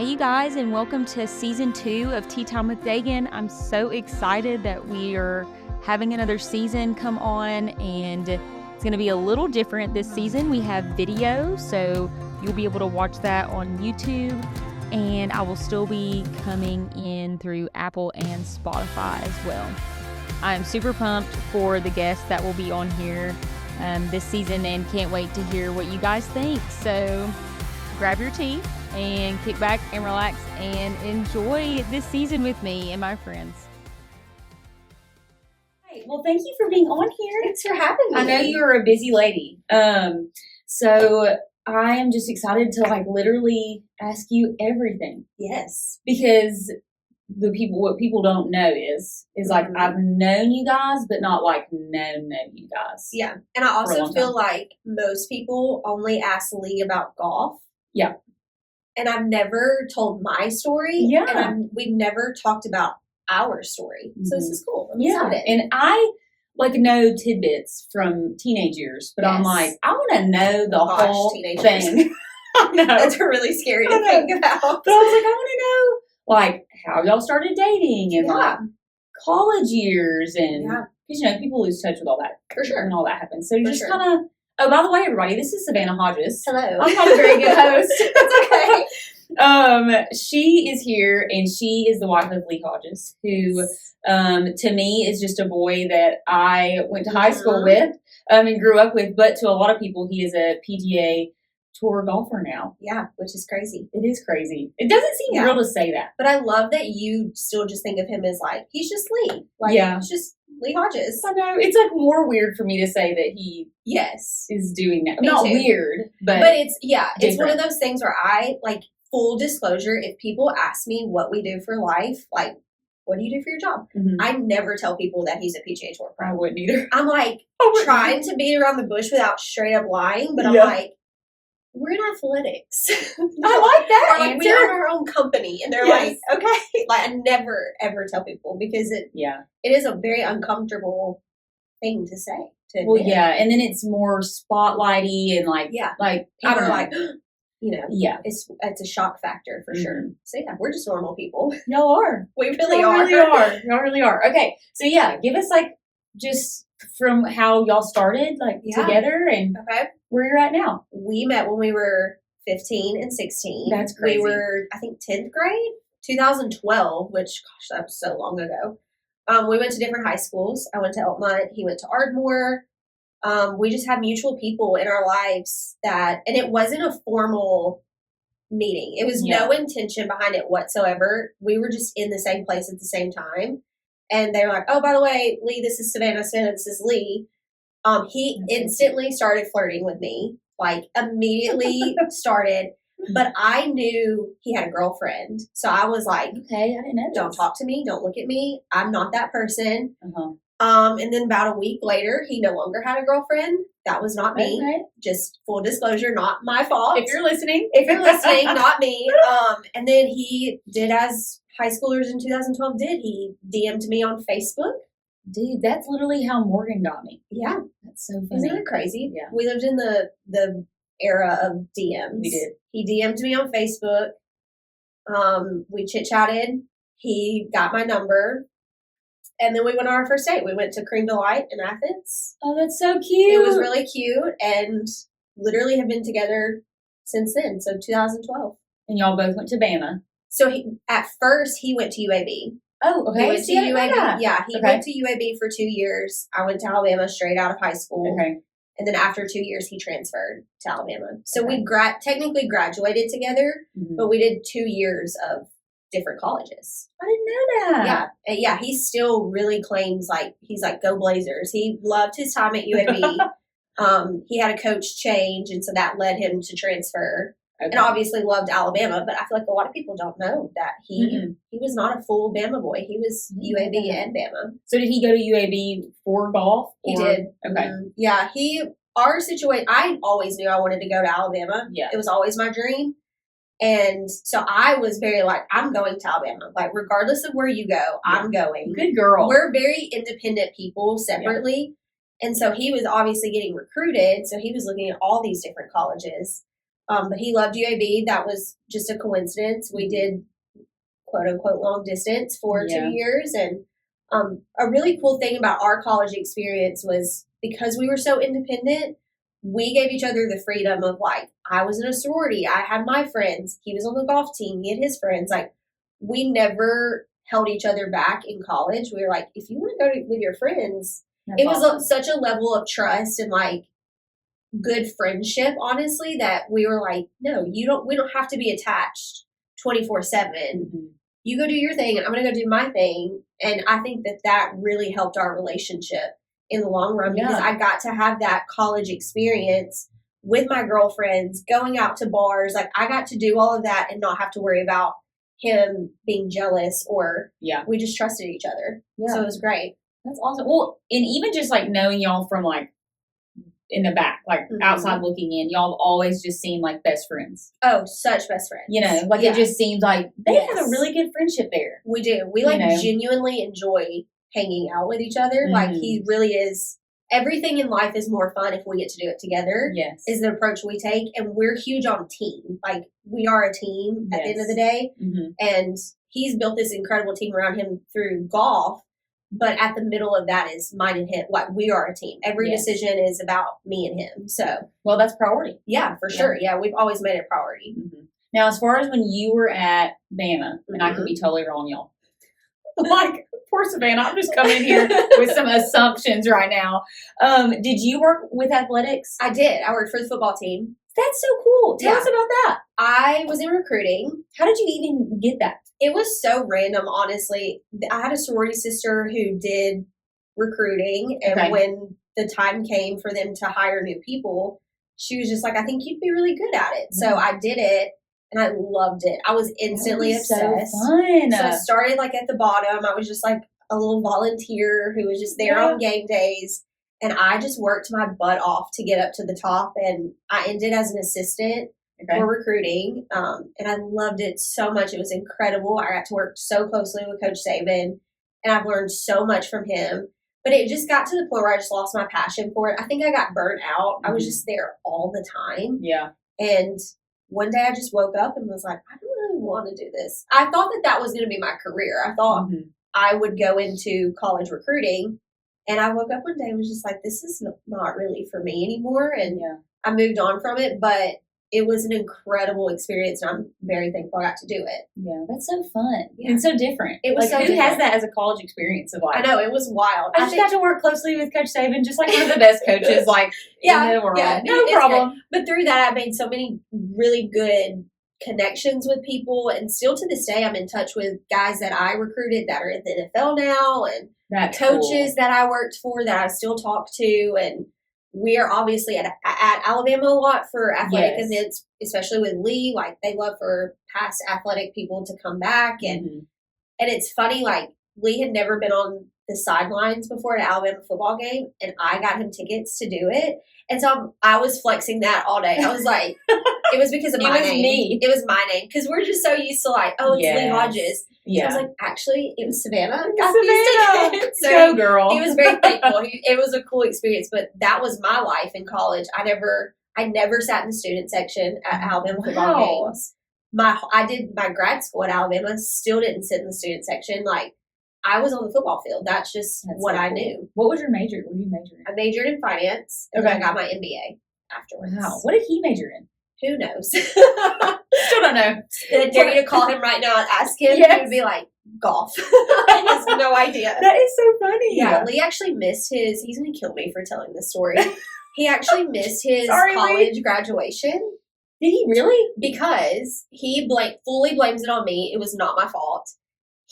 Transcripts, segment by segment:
Hey you guys, and welcome to season 2 of Tea Time with Dagan. I'm so excited that we are having another season come on, and it's going to be a little different this season. We have video, so you'll be able to watch that on YouTube, and I will still be coming in through Apple and Spotify as well. I'm super pumped for the guests that will be on here this season and can't wait to hear what you guys think. So grab your tea and kick back and relax and enjoy this season with me and my friends. Right. Well, thank you for being on here. Thanks for having me. I know you're a busy lady. So I am just excited to literally ask you everything. Yes. Because what people don't know is Mm-hmm. I've known you guys, but not known you guys. Yeah. And I also feel like most people only ask Lee about golf. Yeah. And I've never told my story. Yeah. And we've never talked about our story. So this is cool. I'm excited. And I know tidbits from teenage years, but I'm Yes. I want to know the whole teenage thing. years. I know. That's really scary to think about. But I was I want to know how y'all started dating and college years, and because people lose touch with all that For sure. when all that happens. So you For just sure. kind of. Oh, by the way, everybody, this is Savannah Hodges. Hello. I'm not a very good host. That's okay. She is here, and she is the wife of Lee Hodges, who, to me, is just a boy that I went to high school with and grew up with. But to a lot of people, he is a PGA Tour golfer now. Yeah, which is crazy. It is crazy. It doesn't seem real to say that. But I love that you still just think of him as he's just Lee. It's just Lee Hodges. I know. It's more weird for me to say that he is doing that. Me Not too. Weird, but it's it's one of those things where I full disclosure, if people ask me what we do for life, what do you do for your job? Mm-hmm. I never tell people that he's a PGA Tour pro. I wouldn't either. I'm trying to beat around the bush without straight up lying, but I'm we're in athletics. I like that. Or we own our own company, and they're Yes. okay. I never ever tell people because it is a very uncomfortable thing to say. Well, and then it's more spotlighty and people I don't know. it's a shock factor for sure. So we're just normal people. Y'all are. We really Y'all are. really are. Y'all really are. Okay, so give us just from how y'all started together and where you're at now. We met when we were 15 and 16. That's crazy. We were, I think, 10th grade, 2012, which, gosh, that was so long ago. We went to different high schools. I went to Elkmont. He went to Ardmore. We just had mutual people in our lives and it wasn't a formal meeting. It was no intention behind it whatsoever. We were just in the same place at the same time. And they were like, oh, by the way, Lee, this is Savannah. Savannah, this is Lee. He instantly started flirting with me, immediately started. But I knew he had a girlfriend. So I was like, okay, I didn't know. Don't talk to me. Don't look at me. I'm not that person. Uh-huh. And then about a week later, he no longer had a girlfriend. That was not me. Okay. Just full disclosure, not my fault. If you're listening, not me. And then he did as high schoolers in 2012 did. He DM'd me on Facebook. Dude, that's literally how Morgan got me. Yeah. That's so funny. Isn't that crazy? Yeah. We lived in the era of DMs. We did. He DM'd me on Facebook. We chit-chatted. He got my number. And then we went on our first date. We went to Cream Delight in Athens. Oh, that's so cute. It was really cute and literally have been together since then. So 2012. And y'all both went to Bama. So at first he went to UAB. Oh, okay. He went to UAB. Yeah, he Okay. went to UAB for 2 years. I went to Alabama straight out of high school. Okay. And then after 2 years, he transferred to Alabama. So Okay. we technically graduated together, but we did 2 years of different colleges. I didn't know that. Yeah. And yeah, he still really claims he's go Blazers. He loved his time at UAB. He had a coach change, and so that led him to transfer. Okay. And obviously loved Alabama, but I feel like a lot of people don't know that he was not a full Bama boy. He was UAB and Bama. So did he go to UAB for golf? He did. Okay. Yeah, our situation, I always knew I wanted to go to Alabama. Yeah. It was always my dream. And so I was very I'm going to Alabama. Regardless of where you go, I'm going. Good girl. We're very independent people separately. And so he was obviously getting recruited. So he was looking at all these different colleges. But he loved UAB. That was just a coincidence. We did quote unquote long distance for 2 years. And a really cool thing about our college experience was because we were so independent, we gave each other the freedom of like, I was in a sorority. I had my friends. He was on the golf team. He had his friends. Like, we never held each other back in college. We were like, if you want to go with your friends, it was such a level of trust and like good friendship, honestly, that we were like, no, we don't have to be attached 24/7. You go do your thing and I'm going to go do my thing. And I think that really helped our relationship in the long run because I got to have that college experience with my girlfriends, going out to bars. Like, I got to do all of that and not have to worry about him being jealous or we just trusted each other. So it was great. That's awesome. Well, and even just like knowing y'all from like in the back, like outside looking in, y'all have always just seemed like best friends. Oh, such best friends. You know, like it just seems like they have a really good friendship there. We do. We genuinely enjoy hanging out with each other. Like, he really is. Everything in life is more fun if we get to do it together. Yes. Is the approach we take. And we're huge on team. Like, we are a team at the end of the day. And he's built this incredible team around him through golf. But at the middle of that is mine and him. Like, we are a team. Every decision is about me and him. So, well, that's priority. Yeah, for sure. Yeah, we've always made it priority. Now, as far as when you were at Bama, and I could be totally wrong, y'all. Like, poor Savannah, I'm just coming in here with some assumptions right now. Did you work with athletics? I did. I worked for the football team. That's so cool. Tell us about that. I was in recruiting. How did you even get that? It was so random, honestly. I had a sorority sister who did recruiting, and when the time came for them to hire new people, she was just like, I think you'd be really good at it. So I did it. And I loved it. I was instantly obsessed. So fun. So I started like at the bottom. I was just like a little volunteer who was just there on game days. And I just worked my butt off to get up to the top. And I ended as an assistant for recruiting. And I loved it so much. It was incredible. I got to work so closely with Coach Saban. And I've learned so much from him. But it just got to the point where I just lost my passion for it. I think I got burnt out. I was just there all the time. Yeah. And one day I just woke up and was like, I don't really want to do this. I thought that was going to be my career. I thought I would go into college recruiting. And I woke up one day and was just like, this is not really for me anymore. And I moved on from it. But it was an incredible experience. And I'm very thankful I got to do it. Yeah, that's so fun. And so different. It was like, so who different. has that as a college experience of life? I know, it was wild. I just got to work closely with Coach Saban, just like one of the best coaches like in the world. Yeah, no problem. Great. But through that, I made so many really good connections with people. And still to this day, I'm in touch with guys that I recruited that are in the NFL now, and coaches that I worked for that I still talk to. And we are obviously at Alabama a lot for athletic events, especially with Lee. Like, they love for past athletic people to come back. And it's funny, like, Lee had never been on the sidelines before at an Alabama football game, and I got him tickets to do it. And so I was flexing that all day. I was like, it was because of my name. It was my name. Because we're just so used to like, oh, it's Lee Hodges. Yeah. So I was like, actually, it was Savannah. Got these tickets. So go, girl. He was very thankful. It was a cool experience. But that was my life in college. I never sat in the student section at Alabama football games. I did my grad school at Alabama. Still didn't sit in the student section. Like, I was on the football field. That's what I knew. What was your major? What did you major in? I majored in finance, and then I got my MBA afterwards. Wow. What did he major in? Who knows? Still don't know. I dare you to call him right now and ask him. He would be like, golf. He has no idea. That is so funny. Yeah, Lee actually missed he's going to kill me for telling this story. He actually missed his college graduation. Did he really? Because he fully blames it on me. It was not my fault.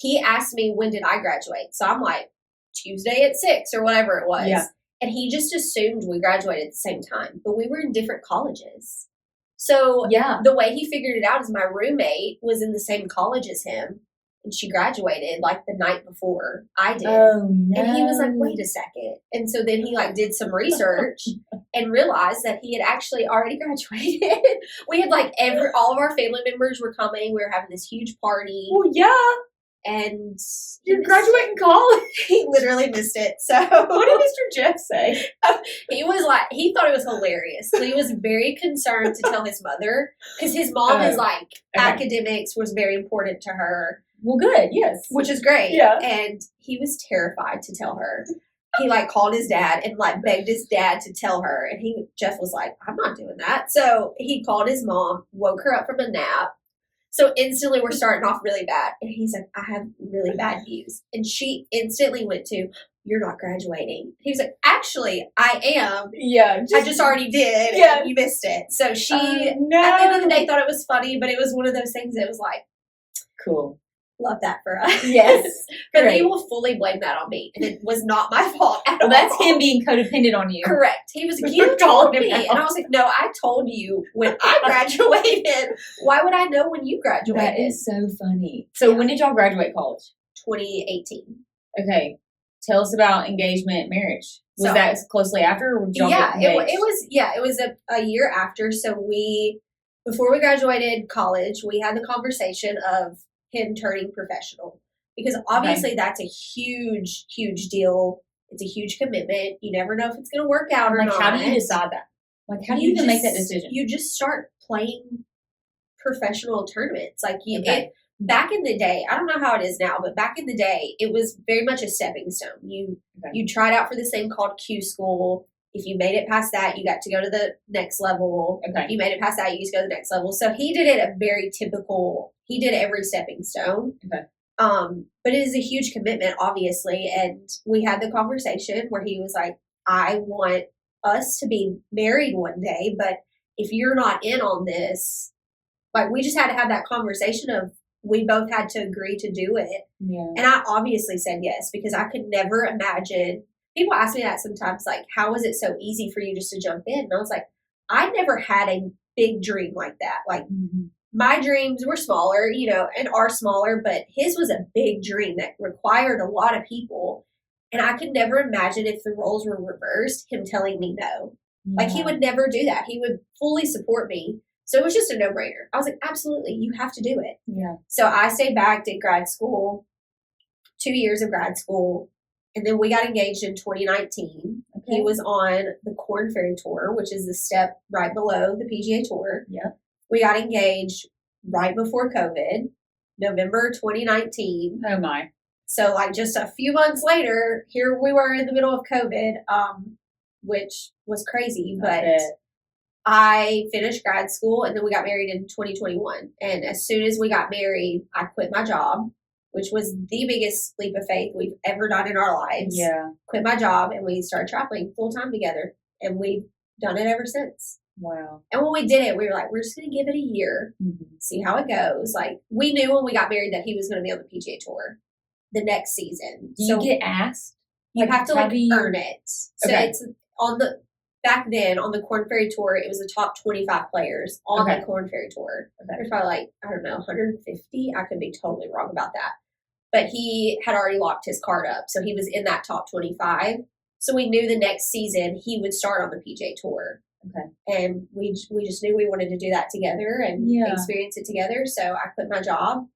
He asked me, when did I graduate? So I'm like, Tuesday at 6 or whatever it was. Yeah. And he just assumed we graduated at the same time. But we were in different colleges. So the way he figured it out is my roommate was in the same college as him. And she graduated like the night before I did. Oh, no. And he was like, wait a second. And so then he like did some research and realized that he had actually already graduated. We had like all of our family members were coming. We were having this huge party. Well, yeah. and You're graduating college. he literally missed it. So What did Mr. Jeff say? he was like, he thought it was hilarious. So he was very concerned to tell his mother because his mom is like, academics was very important to her. Well, good. Yes. Which is great. Yeah. And he was terrified to tell her. He like called his dad and like begged his dad to tell her. And Jeff was like, I'm not doing that. So he called his mom, woke her up from a nap. So instantly we're starting off really bad. And he's like, I have really bad news. And she instantly went to, you're not graduating. He was like, actually, I am. Yeah. I just already did. Yeah. And you missed it. So she, no. at the end of the day, thought it was funny, but it was one of those things that was like, cool. Love that for us. Yes. But he will fully blame that on me. And it was not my fault at all. That's him being codependent on you. Correct. He was like, you told me. And I was like, no, I told you when I graduated. Why would I know when you graduated? That is so funny. So when did y'all graduate college? 2018. Okay. Tell us about engagement, marriage. Was that closely after? Or y'all it was a year after. So before we graduated college, we had the conversation of him turning professional because obviously that's a huge, huge deal. It's a huge commitment. You never know if it's going to work out or not. How do you decide that? Like, how do you even make that decision? You just start playing professional tournaments. Like back in the day, I don't know how it is now, but back in the day, it was very much a stepping stone. You tried out for this thing called Q school. If you made it past that, you got to go to the next level. Okay. If you made it past that, you just go to the next level. So he did it a very typical, he did every stepping stone. Okay. But it is a huge commitment, obviously. And we had the conversation where he was like, I want us to be married one day, but if you're not in on this, like we just had to have that conversation of we both had to agree to do it. Yeah. And I obviously said yes, because I could never imagine. People ask me that sometimes, like, how was it so easy for you just to jump in? And I was like, I never had a big dream like that. Like, my dreams were smaller, and are smaller, but his was a big dream that required a lot of people. And I could never imagine if the roles were reversed, him telling me no. Yeah. Like, he would never do that. He would fully support me. So it was just a no-brainer. I was like, absolutely, you have to do it. Yeah. So I stayed back, did grad school, 2 years of grad school. And then we got engaged in 2019. Okay. He was on the Corn Ferry Tour, which is the step right below the PGA Tour. Yeah. We got engaged right before COVID, November 2019. Oh, my. So, like, just a few months later, here we were in the middle of COVID, which was crazy. But I finished grad school, and then we got married in 2021. And as soon as we got married, I quit my job, which was the biggest leap of faith we've ever done in our lives. Yeah. Quit my job, and we started traveling full time together, and we've done it ever since. Wow. And when we did it, we were like, we're just going to give it a year, see how it goes. Like, we knew when we got married that he was going to be on the PGA Tour the next season. Do you get asked? You have to earn it. So it's back then on the Corn Ferry Tour, it was the top 25 players on the Corn Ferry Tour. There's probably 150. I could be totally wrong about that. But he had already locked his card up. So he was in that top 25. So we knew the next season he would start on the PGA Tour. Okay. And we just knew we wanted to do that together and experience it together. So I quit my job.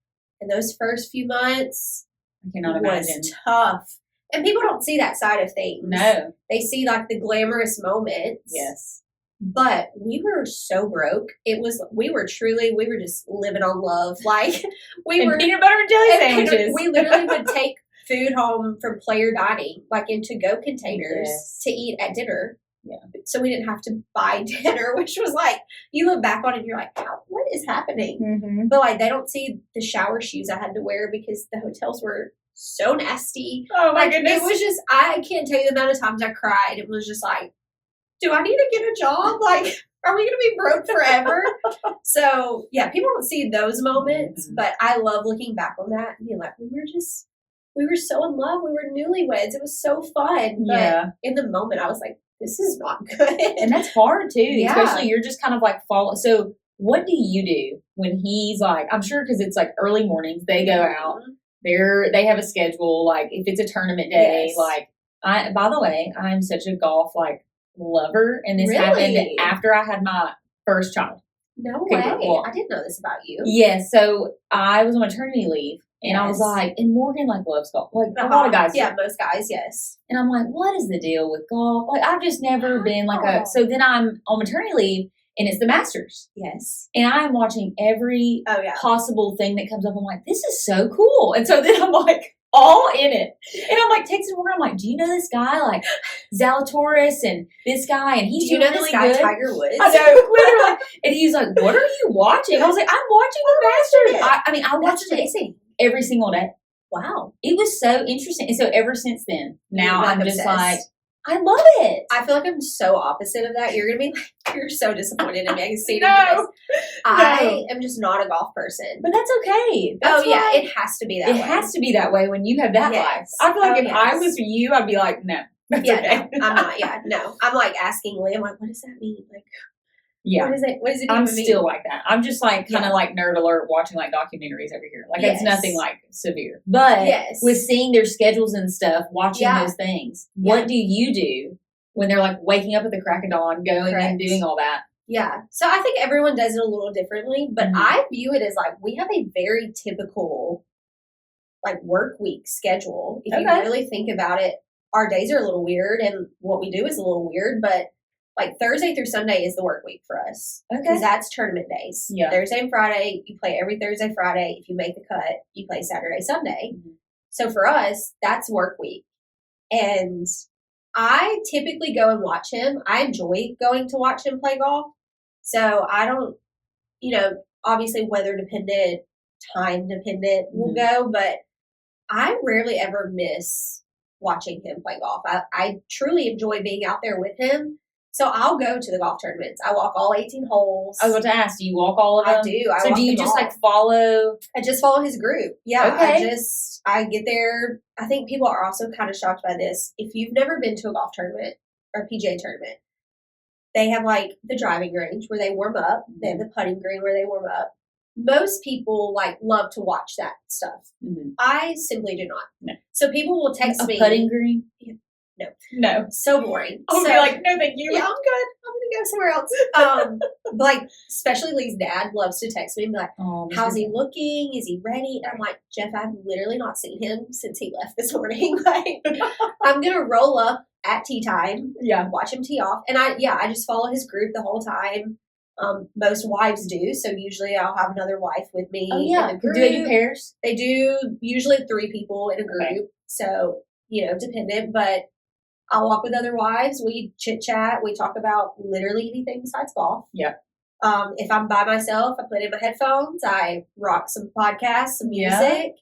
And those first few months was tough. And people don't see that side of things. No. They see like the glamorous moments. Yes. But we were so broke. We were just living on love. Like we were peanut butter and jelly sandwiches. We literally would take food home from player dining, like in to-go containers to eat at dinner. Yeah. So we didn't have to buy dinner, which was like, you look back on it and you're like, wow, what is happening? Mm-hmm. But like, they don't see the shower shoes I had to wear because the hotels were so nasty. Oh my goodness. It was just, I can't tell you the amount of times I cried. It was just like, do I need to get a job? Like, are we going to be broke forever? So yeah, people don't see those moments, but I love looking back on that and being like, we were so in love. We were newlyweds. It was so fun. But in the moment I was like, this is not good. And that's hard too, especially you're just kind of like following. So what do you do when he's like, I'm sure because it's like early mornings, they go out, they have a schedule. Like if it's a tournament day, by the way, I'm such a golf lover. And this happened after I had my first child. No way. I didn't know this about you. Yeah. So I was on maternity leave And I was Yes. like, and Morgan like loves golf. Like a lot of guys. Yeah, do. most guys, yes. And I'm like, what is the deal with golf? Like I've just never been like Wow. so then I'm on maternity leave and it's the Masters. Yes. And I'm watching every Oh, yeah. possible thing that comes up. I'm like, this is so cool. And so then I'm like all in it. And I'm like texting Morgan, I'm like, do you know this guy? Like Zalatoris and this guy, and he's Do you know really this guy, good. Tiger Woods? I know, literally. And he's like, what are you watching? I was like, I'm watching the Masters. I mean, I watched That's it amazing. every single day. Wow. It was so interesting. And so ever since then, now You're, like, I'm just obsessed. like, I love it. I feel like I'm so opposite of that. You're going to be like, you're so disappointed in me. I can see it in No. your face. I am just not a golf person. But that's okay. That's yeah, why it has to be that way. it has to be that way when you have that Yes. life. I feel like Oh, if I yes. was you, I'd be like, no. That's Yeah, okay. no, I'm not. Yeah, no. I'm like asking Lee, I'm like, what does that mean? Like, Yeah. what is it? What does it I'm even mean? still like that. I'm just like kind of Yeah. like nerd alert watching like documentaries over here. Like Yes. it's nothing like severe. But Yes. with seeing their schedules and stuff, watching Yeah. those things, Yeah. what do you do when they're like waking up at the crack of dawn, going Correct. and doing all that? Yeah. So I think everyone does it a little differently, but Mhm. I view it as like we have a very typical like work week schedule. If you Okay. really think about it, our days are a little weird and what we do is a little weird, but like Thursday through Sunday is the work week for us. Okay. Because that's tournament days. Yeah. Thursday and Friday, you play every Thursday, Friday. If you make the cut, you play Saturday, Sunday. Mhm. So for us, that's work week. And I typically go and watch him. I enjoy going to watch him play golf. So I don't, obviously weather dependent, time dependent will go, but I rarely ever miss watching him play golf. I truly enjoy being out there with him. So I'll go to the golf tournaments. I walk all 18 holes. I was about to ask, do you walk all of them? I do. So walk do you them just all. like follow? I just follow his group. Yeah. Okay. I get there. I think people are also kind of shocked by this. If you've never been to a golf tournament or PGA tournament, they have like the driving range where they warm up. They have the putting green where they warm up. Most people like love to watch that stuff. Mm-hmm. I simply do not. No. So people will text A me. putting green? No. No. So boring. I'll So- be like, no, thank you. yeah, I'm good. I'm gonna go somewhere else. But like, especially Lee's dad loves to text me and be like, Oh, how's he looking? Is he ready? And I'm like, Jeff, I've literally not seen him since he left this morning. Like, I'm gonna roll up at tea time, Yeah. watch him tee off, and I just follow his group the whole time. Most wives do, so usually I'll have another wife with me. Oh, yeah. in the group. Do they do pairs? They do usually 3 people in a group, Okay. so dependent, but. I'll walk with other wives. We chit chat. We talk about literally anything besides golf. Yeah. If I'm by myself, I put in my headphones. I rock some podcasts, some Yeah. music,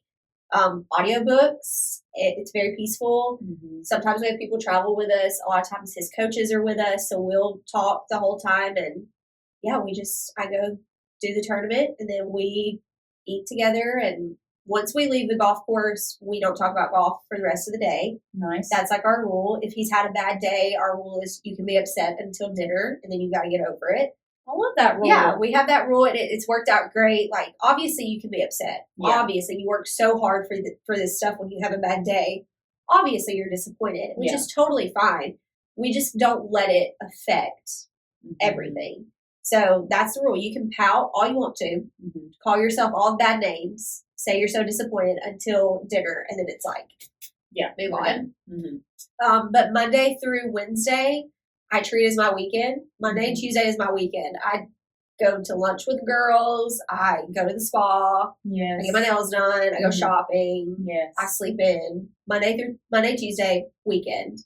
audiobooks. It's very peaceful. Mm-hmm. Sometimes we have people travel with us. A lot of times his coaches are with us, so we'll talk the whole time. And yeah, I go do the tournament, and then we eat together. And once we leave the golf course, we don't talk about golf for the rest of the day. Nice. That's like our rule. If he's had a bad day, our rule is you can be upset until dinner, and then you got to get over it. I love that rule. Yeah, we have that rule, and it's worked out great. Like, obviously, you can be upset. Yeah. Obviously, you work so hard for this stuff when you have a bad day. Obviously, you're disappointed, which Yeah. is totally fine. We just don't let it affect Mhm. everything. So that's the rule. You can pout all you want to, Mhm. call yourself all bad names, say you're so disappointed until dinner, and then it's like, Yeah. move we're on. done. Mhm. But Monday through Wednesday, I treat as my weekend. Monday and Mhm. Tuesday is my weekend. I go to lunch with girls. I go to the spa. Yes. I get my nails done. I go Mhm. shopping. Yes. I sleep in. Monday, Tuesday, weekend.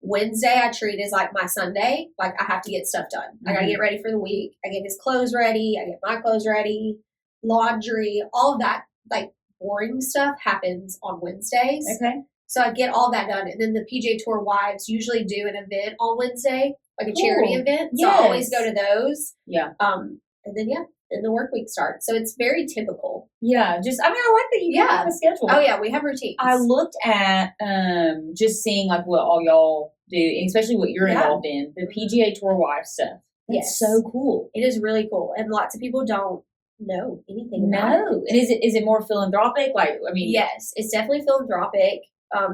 Wednesday, I treat as like my Sunday. Like, I have to get stuff done. I gotta Mhm. get ready for the week. I get his clothes ready. I get my clothes ready. Laundry, all of that, like, boring stuff happens on Wednesdays. Okay. So I get all that done. And then the PGA Tour wives usually do an event on Wednesday, like a charity Cool. event. So I always Yes. go to those. Yeah. And then, then the work week starts. So it's very typical. Yeah. I like that you Yeah. have a schedule. Oh, yeah, we have routines. I looked at just seeing like what all y'all do, and especially what you're Yeah. involved in, the PGA Tour wife stuff. That's Yes. so cool. It is really cool. And lots of people don't know anything about it. No. And is it more philanthropic? Like, I mean, Yes, it's definitely philanthropic.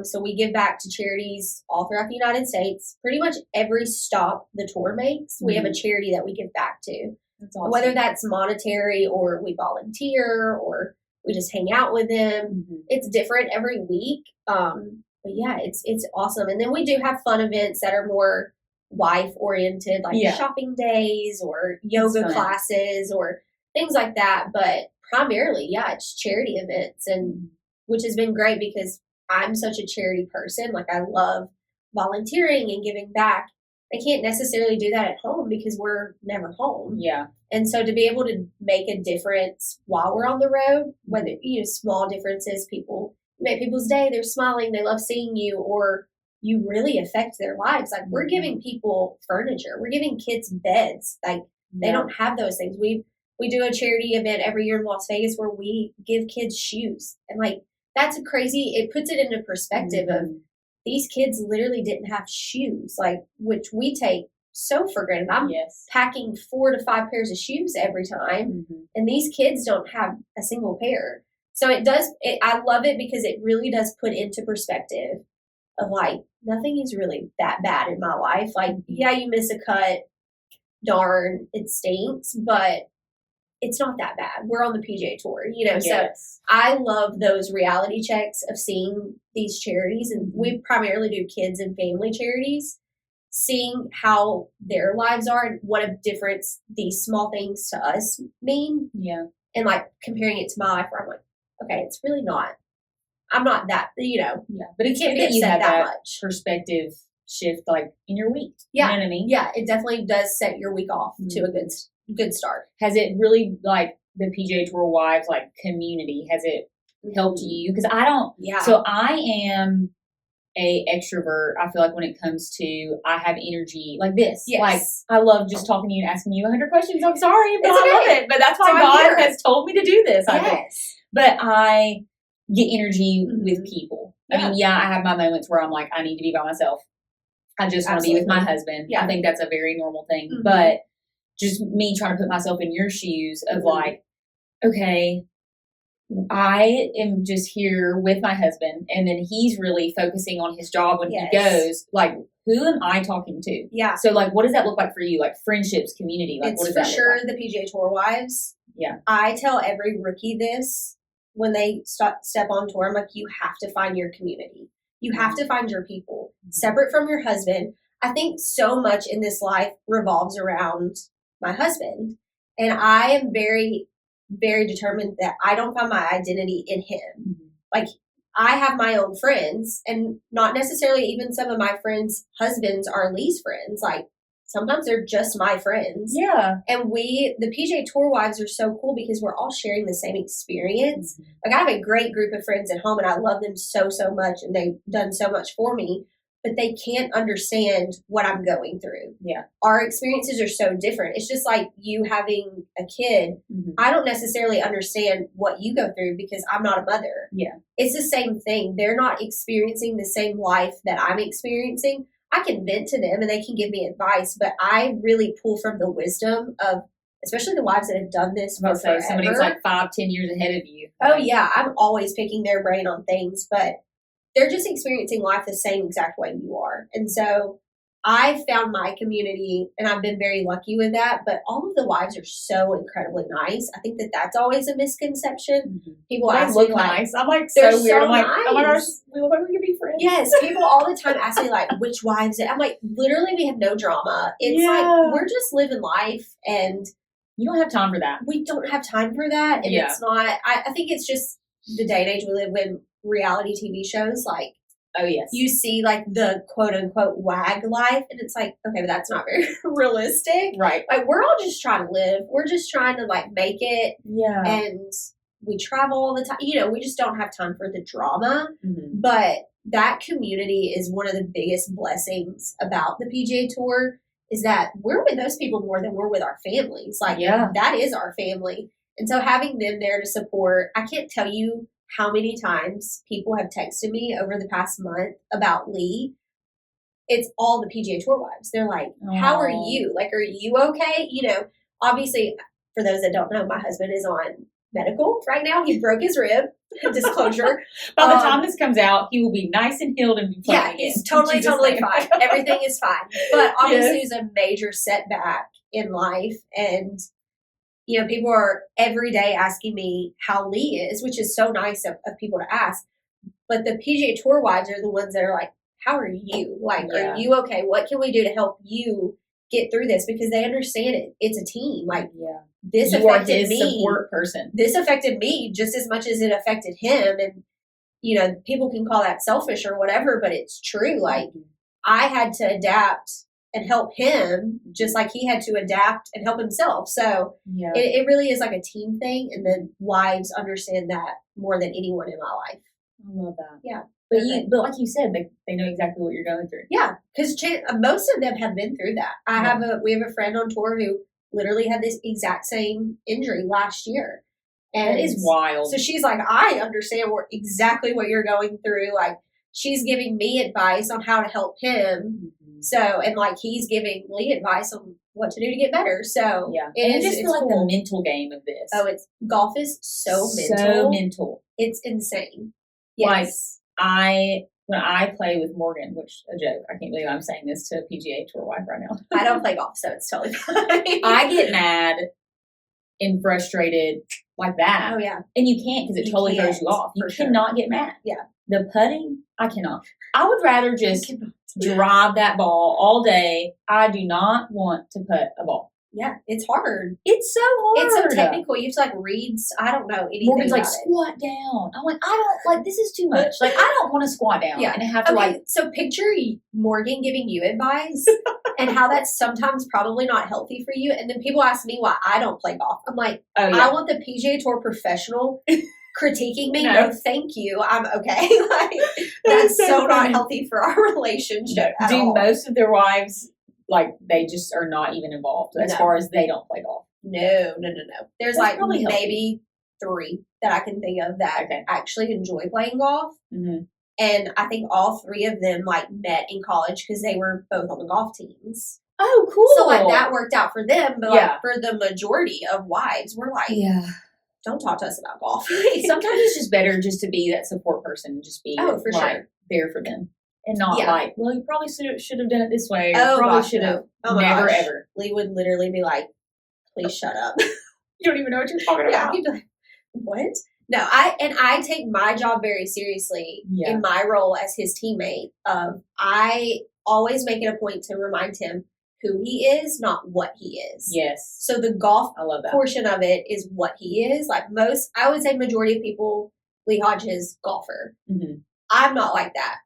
So we give back to charities all throughout the United States. Pretty much every stop the tour makes, we have a charity that we give back to. that's awesome. Whether that's monetary or we volunteer or We just hang out with them. Mm-hmm. It's different every week. But yeah, it's awesome. And then we do have fun events that are more wife oriented, like shopping days or yoga classes or things like that. But primarily, it's charity events, and which has been great because I'm such a charity person. Like, I love volunteering and giving back. I can't necessarily do that at home because we're never home. Yeah. And so to be able to make a difference while we're on the road, whether, small differences, you make people's day, they're smiling, they love seeing you, or you really affect their lives. Like, we're giving people furniture. We're giving kids beds. Like, they don't have those things. We do a charity event every year in Las Vegas where we give kids shoes. And, like, that's crazy. It puts it into perspective of these kids literally didn't have shoes, like, which we take so for granted. I'm packing 4 to 5 pairs of shoes every time, and these kids don't have a single pair. So I love it because it really does put into perspective of, like, nothing is really that bad in my life. Like, yeah, you miss a cut, darn, it stinks, but it's not that bad. We're on the PGA Tour, so I love those reality checks of seeing these charities, and we primarily do kids and family charities, seeing how their lives are and what a difference these small things to us mean. Yeah. And, like, comparing it to my life where I'm like, okay, it's really not, I'm not that, Yeah. But it's good that you have that much perspective shift, like, in your week. Yeah. You know what I mean? Yeah. It definitely does set your week off to a good start. Has it really, like, the PGA Tour Wives, like, community, has it helped you? Because I don't. Yeah. So I am a extrovert. I feel like when it comes to, I have energy like this. Yes. Like, I love just talking to you and asking you 100 questions. I'm sorry, but it's I love it. But that's why God has told me to do this. I think. But I get energy with people. Yeah. I mean, I have my moments where I'm like, I need to be by myself. I just want to be with my husband. Yeah. I think that's a very normal thing. But just me trying to put myself in your shoes of like, okay, I am just here with my husband, and then he's really focusing on his job when he goes. Like, who am I talking to? Yeah. So, like, what does that look like for you? Like, friendships, community. Like, it's what does for that sure look like? The PGA Tour Wives. Yeah. I tell every rookie this when they step on tour. I'm like, you have to find your community. You have to find your people separate from your husband. I think so much in this life revolves around my husband, and I am very, very determined that I don't find my identity in him. Like, I have my own friends, and not necessarily even some of my friends' husbands are Lee's friends. Like, sometimes they're just my friends. Yeah. And the PGA Tour Wives are so cool because we're all sharing the same experience. Like, I have a great group of friends at home, and I love them so, so much, and they've done so much for me, but they can't understand what I'm going through. Yeah. Our experiences are so different. It's just like you having a kid. I don't necessarily understand what you go through because I'm not a mother. Yeah. It's the same thing. They're not experiencing the same life that I'm experiencing. I can vent to them and they can give me advice, but I really pull from the wisdom of, especially the wives that have done this for forever. Somebody's like 5-10 years ahead of you. Oh yeah, I'm always picking their brain on things, but they're just experiencing life the same exact way you are. And so I found my community, and I've been very lucky with that, but all of the wives are so incredibly nice. I think that that's always a misconception. People ask me, like, nice. I'm like, they're so weird. I'm like, nice. oh my gosh, we look like we could be friends. Yes, people all the time ask me, like, which wives? I'm like, literally, we have no drama. It's like, we're just living life, and you don't have time for that. We don't have time for that, and it's not, I think it's just the day and age we live in. Reality TV shows, like, oh yes, you see like the quote unquote wag life, and it's like, okay, but that's not very realistic, right? Like, we're all just trying to live. We're just trying to, like, make it, and we travel all the time. We just don't have time for the drama. But that community is one of the biggest blessings about the PGA Tour, is that we're with those people more than we're with our families. Like, that is our family, and so having them there to support, I can't tell you how many times people have texted me over the past month about Lee. It's all the PGA Tour wives. They're like, how are you? Like, are you okay? Obviously, for those that don't know, my husband is on medical right now. He broke his rib. Disclosure. By the time this comes out, he will be nice and healed and be playing again. He's totally fine. Everything is fine. But obviously, it's a major setback in life, and you know, people are every day asking me how Lee is, which is so nice of people to ask. But the PGA Tour wives are the ones that are like, how are you? Like, Yeah. are you okay? What can we do to help you get through this? Because they understand it. It's a team. Like, this you are affected his me. support person. This affected me just as much as it affected him. And, you know, people can call that selfish or whatever, but it's true. Like, I had to adapt and help him just like he had to adapt and help himself. So it really is like a team thing. And the wives understand that more than anyone in my life. I love that. Yeah. But like you said, they know exactly what you're going through. Yeah. Because most of them have been through that. We have a friend on tour who literally had this exact same injury last year. And that is wild. So she's like, I understand exactly what you're going through. Like, she's giving me advice on how to help him. So, and like he's giving Lee advice on what to do to get better. So, and it's just like cool. the mental game of this. Oh, golf is so mental. It's insane. Yes. Like when I play with Morgan, which a joke, I can't believe I'm saying this to a PGA Tour wife right now. I don't play golf, so it's totally fine. I get mad and frustrated like that. Oh yeah. And you can't because it totally throws you off. You cannot get mad. Yeah. The putting, I cannot. I would rather just drive that ball all day. I do not want to putt a ball. Yeah, it's hard. It's so hard. It's so technical. You have to like read. I don't know anything. Morgan's like, about squat down. I'm like, I don't like this is too much. Like, I don't want to squat down. Yeah. And have to So picture Morgan giving you advice and how that's sometimes probably not healthy for you. And then people ask me why I don't play golf. I'm like, I want the PGA Tour professional critiquing me. No, thank you. I'm okay. Like, that's so not healthy for our relationship. At all. Most of their wives, like, they just are not even involved as far as they don't play golf? No. There's that's like maybe 3 that I can think of that actually enjoy playing golf. Mm-hmm. And I think all 3 of them like met in college because they were both on the golf teams. Oh, cool. So like that worked out for them. But like for the majority of wives, we're like, don't talk to us about golf. Sometimes it's just better just to be that support person and just be there for them. And not like, well, you probably should have done it this way. Or probably should have. Never, ever. Lee would literally be like, please shut up. You don't even know what you're talking about. He'd be like, what? No, I take my job very seriously in my role as his teammate. I always make it a point to remind him who he is, not what he is. Yes. So the golf I love that. portion of it is what he is. Like I would say majority of people, Lee Hodges, golfer. Mm-hmm. I'm not like that.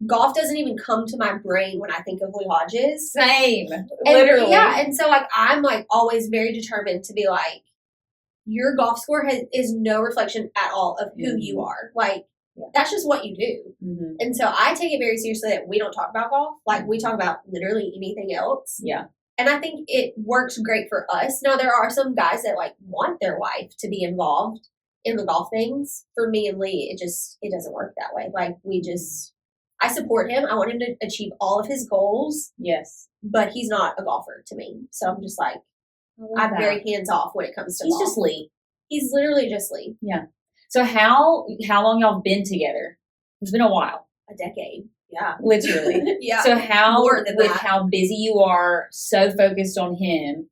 Golf doesn't even come to my brain when I think of Lee Hodges. Same. Literally. Yeah. And so like I'm like always very determined to be like, your golf score is no reflection at all of who you are. Like that's just what you do. Mm-hmm. And so I take it very seriously that we don't talk about golf. Like we talk about literally anything else. Yeah. And I think it works great for us. Now there are some guys that like want their wife to be involved in the golf things. For me and Lee, it doesn't work that way. Like I support him. I want him to achieve all of his goals. Yes. But he's not a golfer to me. So I'm just like, I'm very hands off when it comes to golf. He's just Lee. He's literally just Lee. Yeah. So how long y'all been together? It's been a while. A decade. Yeah. Literally. Yeah. So More than that. how busy you are, so focused on him,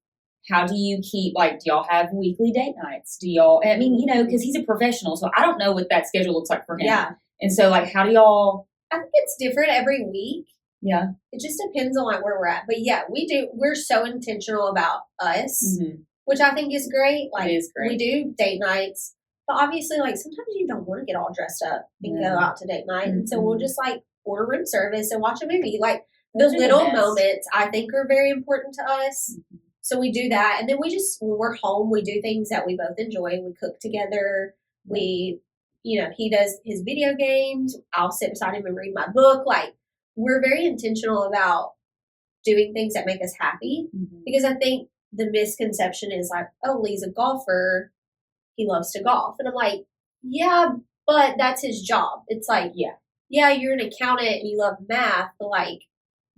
how do you keep, like, do y'all have weekly date nights? Do y'all, I mean, because he's a professional, so I don't know what that schedule looks like for him. Yeah. And so, like, how do y'all? I think it's different every week. Yeah. It just depends on like where we're at. But yeah, we're so intentional about us, which I think is great. Like, it is great. We do date nights, but obviously like sometimes you don't want to get all dressed up and go out to date night. And so we'll just like order room service and watch a movie. Like the little moments I think are very important to us. So we do that. And then when we're home, we do things that we both enjoy. We cook together. We, he does his video games. I'll sit beside him and read my book. Like, we're very intentional about doing things that make us happy because I think the misconception is like, oh, Lee's a golfer. He loves to golf. And I'm like, yeah, but that's his job. It's like, yeah, you're an accountant and you love math, but like,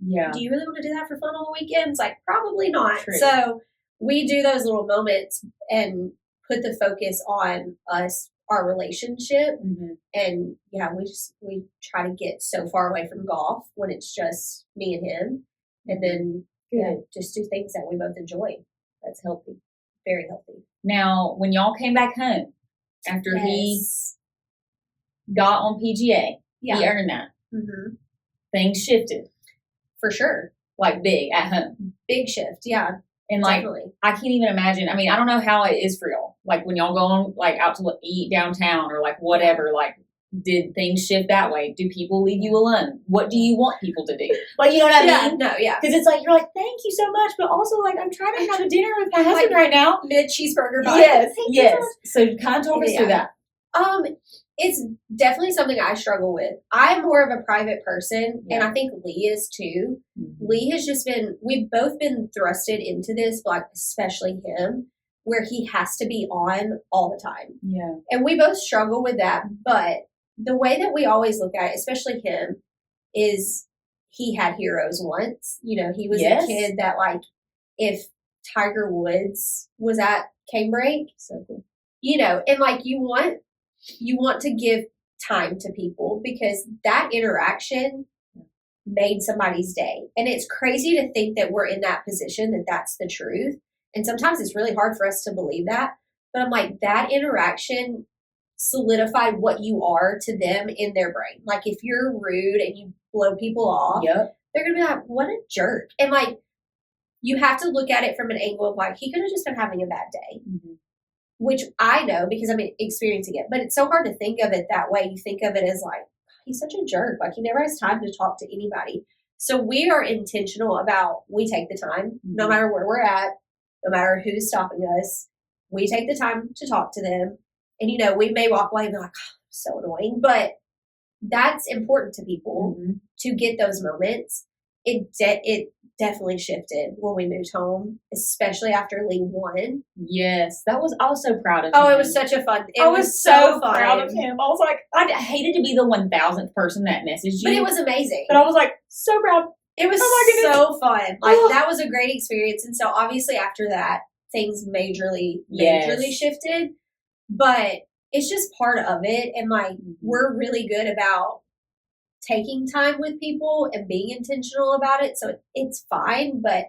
do you really want to do that for fun on the weekends? Like, probably not. True. So we do those little moments and put the focus on us, our relationship. And we try to get so far away from golf when it's just me and him. And then just do things that we both enjoy. That's healthy. Very healthy. Now, when y'all came back home after he got on PGA, he earned that. Mm-hmm. Things shifted. For sure. Like big at home. Big shift, yeah. And like, definitely. I can't even imagine. I mean, I don't know how it is for y'all. Like when y'all go on, like out to eat downtown or like whatever, like did things shift that way? Do people leave you alone? What do you want people to do? Like, you know what I mean? No, yeah. Because it's like, you're like, thank you so much, but also like, I'm trying to have a dinner with my husband right now. Mid-cheeseburger vibe. Yes. So kind of talk us through that. It's definitely something I struggle with. I'm more of a private person, and I think Lee is too. Mm-hmm. Lee has just been, we've both been thrusted into this, like especially him, where he has to be on all the time. Yeah. And we both struggle with that, but the way that we always look at it, especially him, is he had heroes once. You know, he was a kid that, like, if Tiger Woods was at Canebrake, so cool. You know, and like you want to give time to people because that interaction made somebody's day. And it's crazy to think that we're in that position, that that's the truth. And sometimes it's really hard for us to believe that. But I'm like, that interaction solidified what you are to them in their brain. Like if you're rude and you blow people off, they're going to be like, what a jerk. And like, you have to look at it from an angle of like, he could have just been having a bad day. Mm-hmm. Which I know because I'm experiencing it. But it's so hard to think of it that way. You think of it as like, he's such a jerk. Like he never has time to talk to anybody. So we are intentional about, we take the time, no matter where we're at, no matter who's stopping us. We take the time to talk to them. And, you know, we may walk away and be like, oh, so annoying. But that's important to people to get those moments. It definitely shifted when we moved home, especially after Lee won. Yes, that was also proud of him. Oh, it was such a fun. I was so proud of him. I was like, I hated to be the 1,000th person that messaged you, but it was amazing. But I was like, so proud. It was so fun. Like that was a great experience. And so obviously after that, things majorly shifted. But it's just part of it, and like we're really good about taking time with people and being intentional about it. So it's fine, but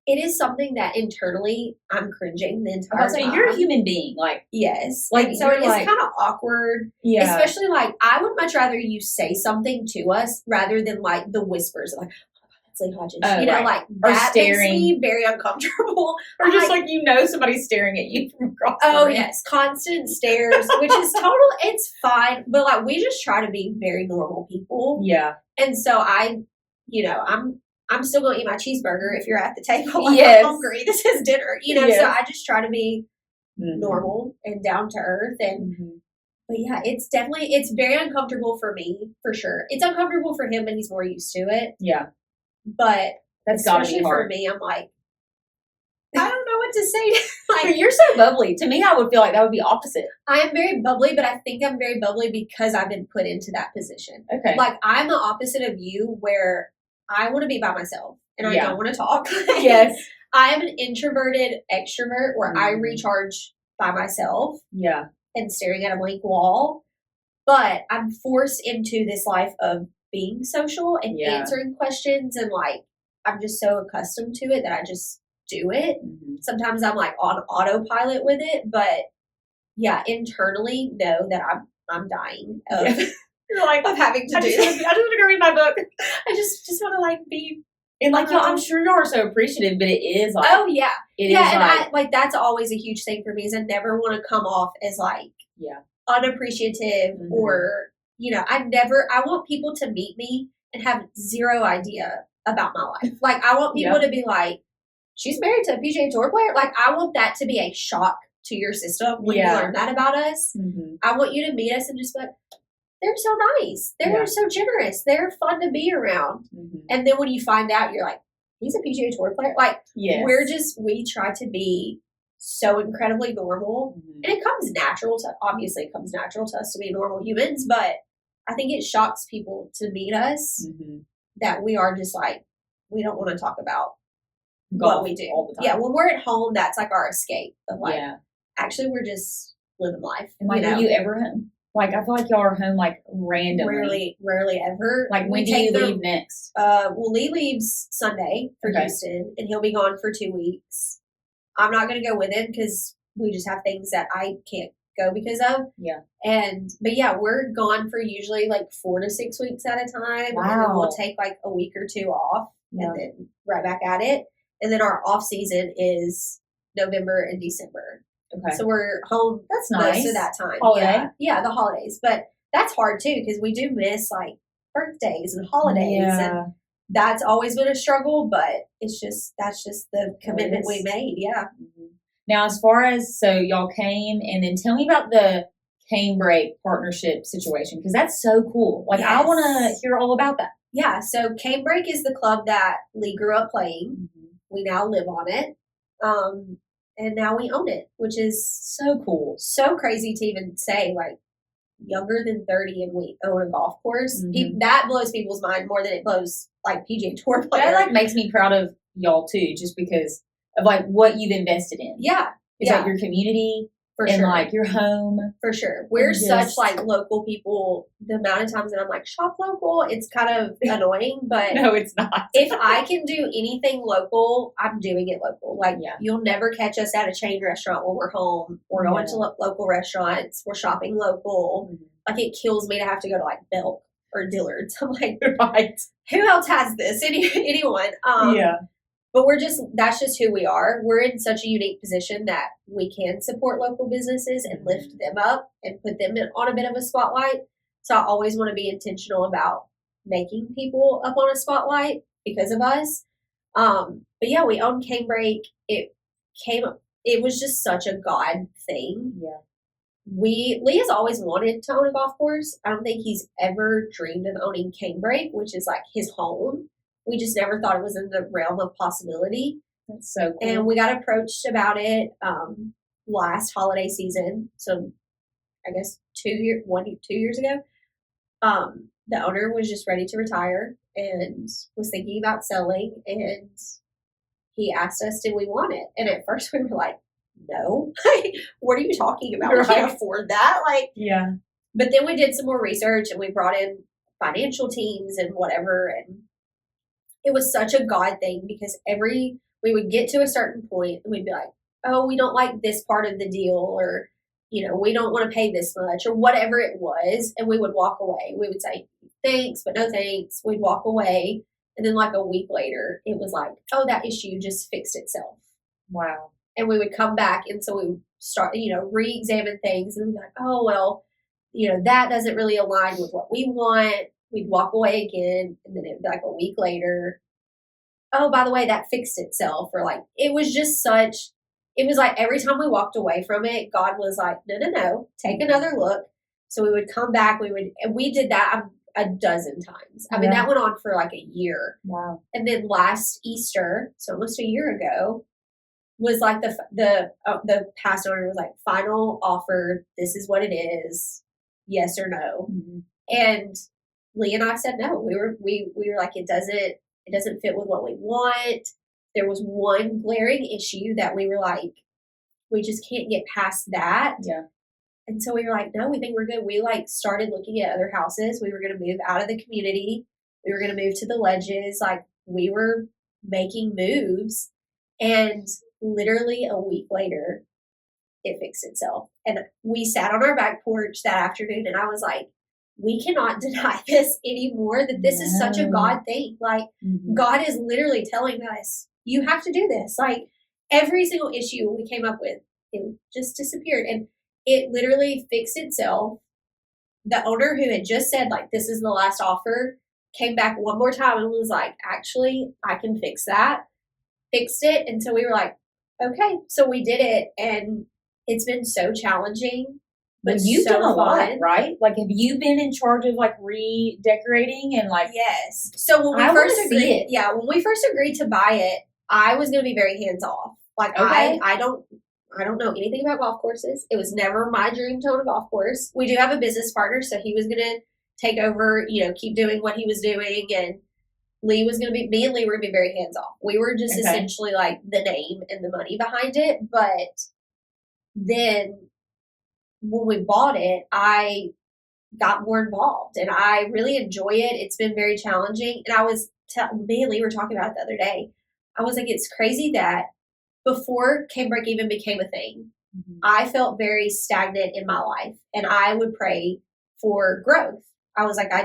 it is something that internally I'm cringing the entire time. You're a human being, like like so it is kind of awkward. Yeah, especially like I would much rather you say something to us rather than like the whispers of like, Lee Hodges, you know, like or that staring. Makes me very uncomfortable. Or just like you know somebody's staring at you from across the room. Oh yes, constant stares, which is total. It's fine, but like we just try to be very normal people. Yeah, and so I'm still gonna eat my cheeseburger if you're at the table. Like, I'm hungry. This is dinner, you know. So I just try to be normal and down to earth, and but yeah, it's very uncomfortable for me for sure. It's uncomfortable for him, but he's more used to it. Yeah. But that's gotta be hard for me. I'm like, I don't know what to say. Like, you're so bubbly. To me, I would feel like that would be opposite. I am very bubbly, but I think I'm very bubbly because I've been put into that position. Okay. Like I'm the opposite of you, where I want to be by myself and I don't want to talk. Yes. I am an introverted extrovert where I recharge by myself. Yeah. And staring at a blank wall. But I'm forced into this life of being social and answering questions, and like I'm just so accustomed to it that I just do it. Sometimes I'm like on autopilot with it, but internally know that I'm dying of you're like of having to do this. I just want to go read my book. I just want to like be and like I'm sure you are so appreciative, but it is like it is and I like that's always a huge thing for me is I never want to come off as like unappreciative or you know, I want people to meet me and have zero idea about my life. Like, I want people to be like, she's married to a PGA Tour player. Like, I want that to be a shock to your system when you learn that about us. I want you to meet us and just be like, they're so nice. They're so generous. They're fun to be around. And then when you find out, you're like, he's a PGA Tour player. Like, we try to be so incredibly normal, and it comes natural to us to be normal humans, but I think it shocks people to meet us that we are just like, we don't want to talk about what we do all the time. Yeah, when we're at home, that's like our escape of like, actually we're just living life. And like, are you ever home? Like, I feel like y'all are home like randomly. Rarely ever. Like, when do you leave next? Well, Lee leaves Sunday for Houston, and he'll be gone for 2 weeks. I'm not going to go with him because we just have things that I can't go because of. Yeah. But yeah, we're gone for usually like 4 to 6 weeks at a time. Wow. And then we'll take like a week or two off and then right back at it. And then our off season is November and December. Okay. So we're home That's most nice. of that time. Holiday. Yeah, the holidays. But that's hard too because we do miss like birthdays and holidays. Yeah. And that's always been a struggle, but that's just the commitment we made. Yeah. Now, as far as, so y'all came, and then tell me about the Canebrake partnership situation, because that's so cool. Like, I want to hear all about that. Yeah, so Canebrake is the club that Lee grew up playing. We now live on it, and now we own it, which is so cool. So crazy to even say, like, younger than 30 and we own a golf course. That blows people's mind more than it blows, like, PGA Tour players. That, like, makes me proud of y'all, too, just because of, like, what you've invested in. Yeah. It's like your community for and sure. like your home. For sure. We're such like local people. The amount of times that I'm like, shop local, it's kind of annoying, but no, it's not. If I can do anything local, I'm doing it local. Like you'll never catch us at a chain restaurant when we're home. We're going to local restaurants. We're shopping local. Like it kills me to have to go to like Belk or Dillard's. I'm like, right. Who else has this? Anyone? But that's just who we are. We're in such a unique position that we can support local businesses and lift them up and put them on a bit of a spotlight. So I always want to be intentional about making people up on a spotlight because of us. But yeah, we own Canebrake. It was just such a God thing. Yeah. Lee has always wanted to own a golf course. I don't think he's ever dreamed of owning Canebrake, which is like his home. We just never thought it was in the realm of possibility. That's so cool. And we got approached about it last holiday season. So I guess 2 years ago. The owner was just ready to retire and was thinking about selling. And he asked us, did we want it? And at first we were like, no. What are you talking about? We can't afford that. But then we did some more research and we brought in financial teams and whatever. And it was such a God thing because we would get to a certain point and we'd be like, oh, we don't like this part of the deal, or, we don't want to pay this much, or whatever it was. And we would walk away. We would say, thanks, but no thanks. We'd walk away. And then like a week later, it was like, oh, that issue just fixed itself. Wow. And we would come back. And so we would start, re-examine things and we'd be like, oh, well, that doesn't really align with what we want. We'd walk away again, and then it'd be like a week later. Oh, by the way, that fixed itself. Or like, it was like every time we walked away from it, God was like, no, take another look. So we would come back. We did that a dozen times. I mean, that went on for like a year. Wow. And then last Easter, so almost a year ago, was like the past owner was like, final offer. This is what it is. Yes or no. And Lee and I said no. We were like, it doesn't fit with what we want. There was one glaring issue that we were like, we just can't get past that. Yeah. And so we were like, no, we think we're good. We like started looking at other houses. We were going to move out of the community. We were going to move to the ledges. Like we were making moves, and literally a week later, it fixed itself. And we sat on our back porch that afternoon, and I was like, we cannot deny this anymore, that this is such a God thing. Like God is literally telling us, you have to do this. Like every single issue we came up with, it just disappeared. And it literally fixed itself. The owner who had just said like, this is the last offer, came back one more time and was like, actually, I can fix that. Fixed it. And so we were like, okay. So we did it. And it's been so challenging. But you've done a lot, fun. right? Like, have you been in charge of like redecorating and like? Yes. So when we first agreed to buy it, I was going to be very hands off. Like I don't know anything about golf courses. It was never my dream to own a golf course. We do have a business partner, so he was going to take over, keep doing what he was doing, and me and Lee were going to be very hands off. We were just essentially like the name and the money behind it. But then when we bought it, I got more involved and I really enjoy it. It's been very challenging. And me and Lee were talking about it the other day. I was like, it's crazy that before Cane Break even became a thing, I felt very stagnant in my life, and I would pray for growth. I was like, I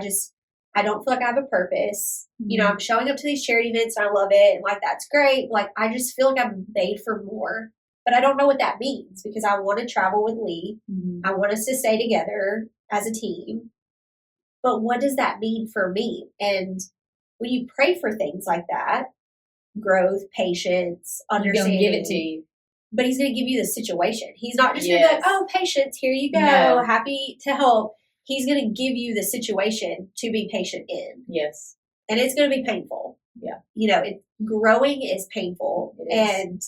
don't feel like I have a purpose. You know, I'm showing up to these charity events and I love it, and like that's great. Like I just feel like I'm made for more, but I don't know what that means because I want to travel with Lee. I want us to stay together as a team. But what does that mean for me? And when you pray for things like that, growth, patience, understanding, give it to you. But he's going to give you the situation. He's not just going to be like, oh, patience, here you go, happy to help. He's going to give you the situation to be patient in. Yes. And it's going to be painful. Yeah. You know, growing is painful. And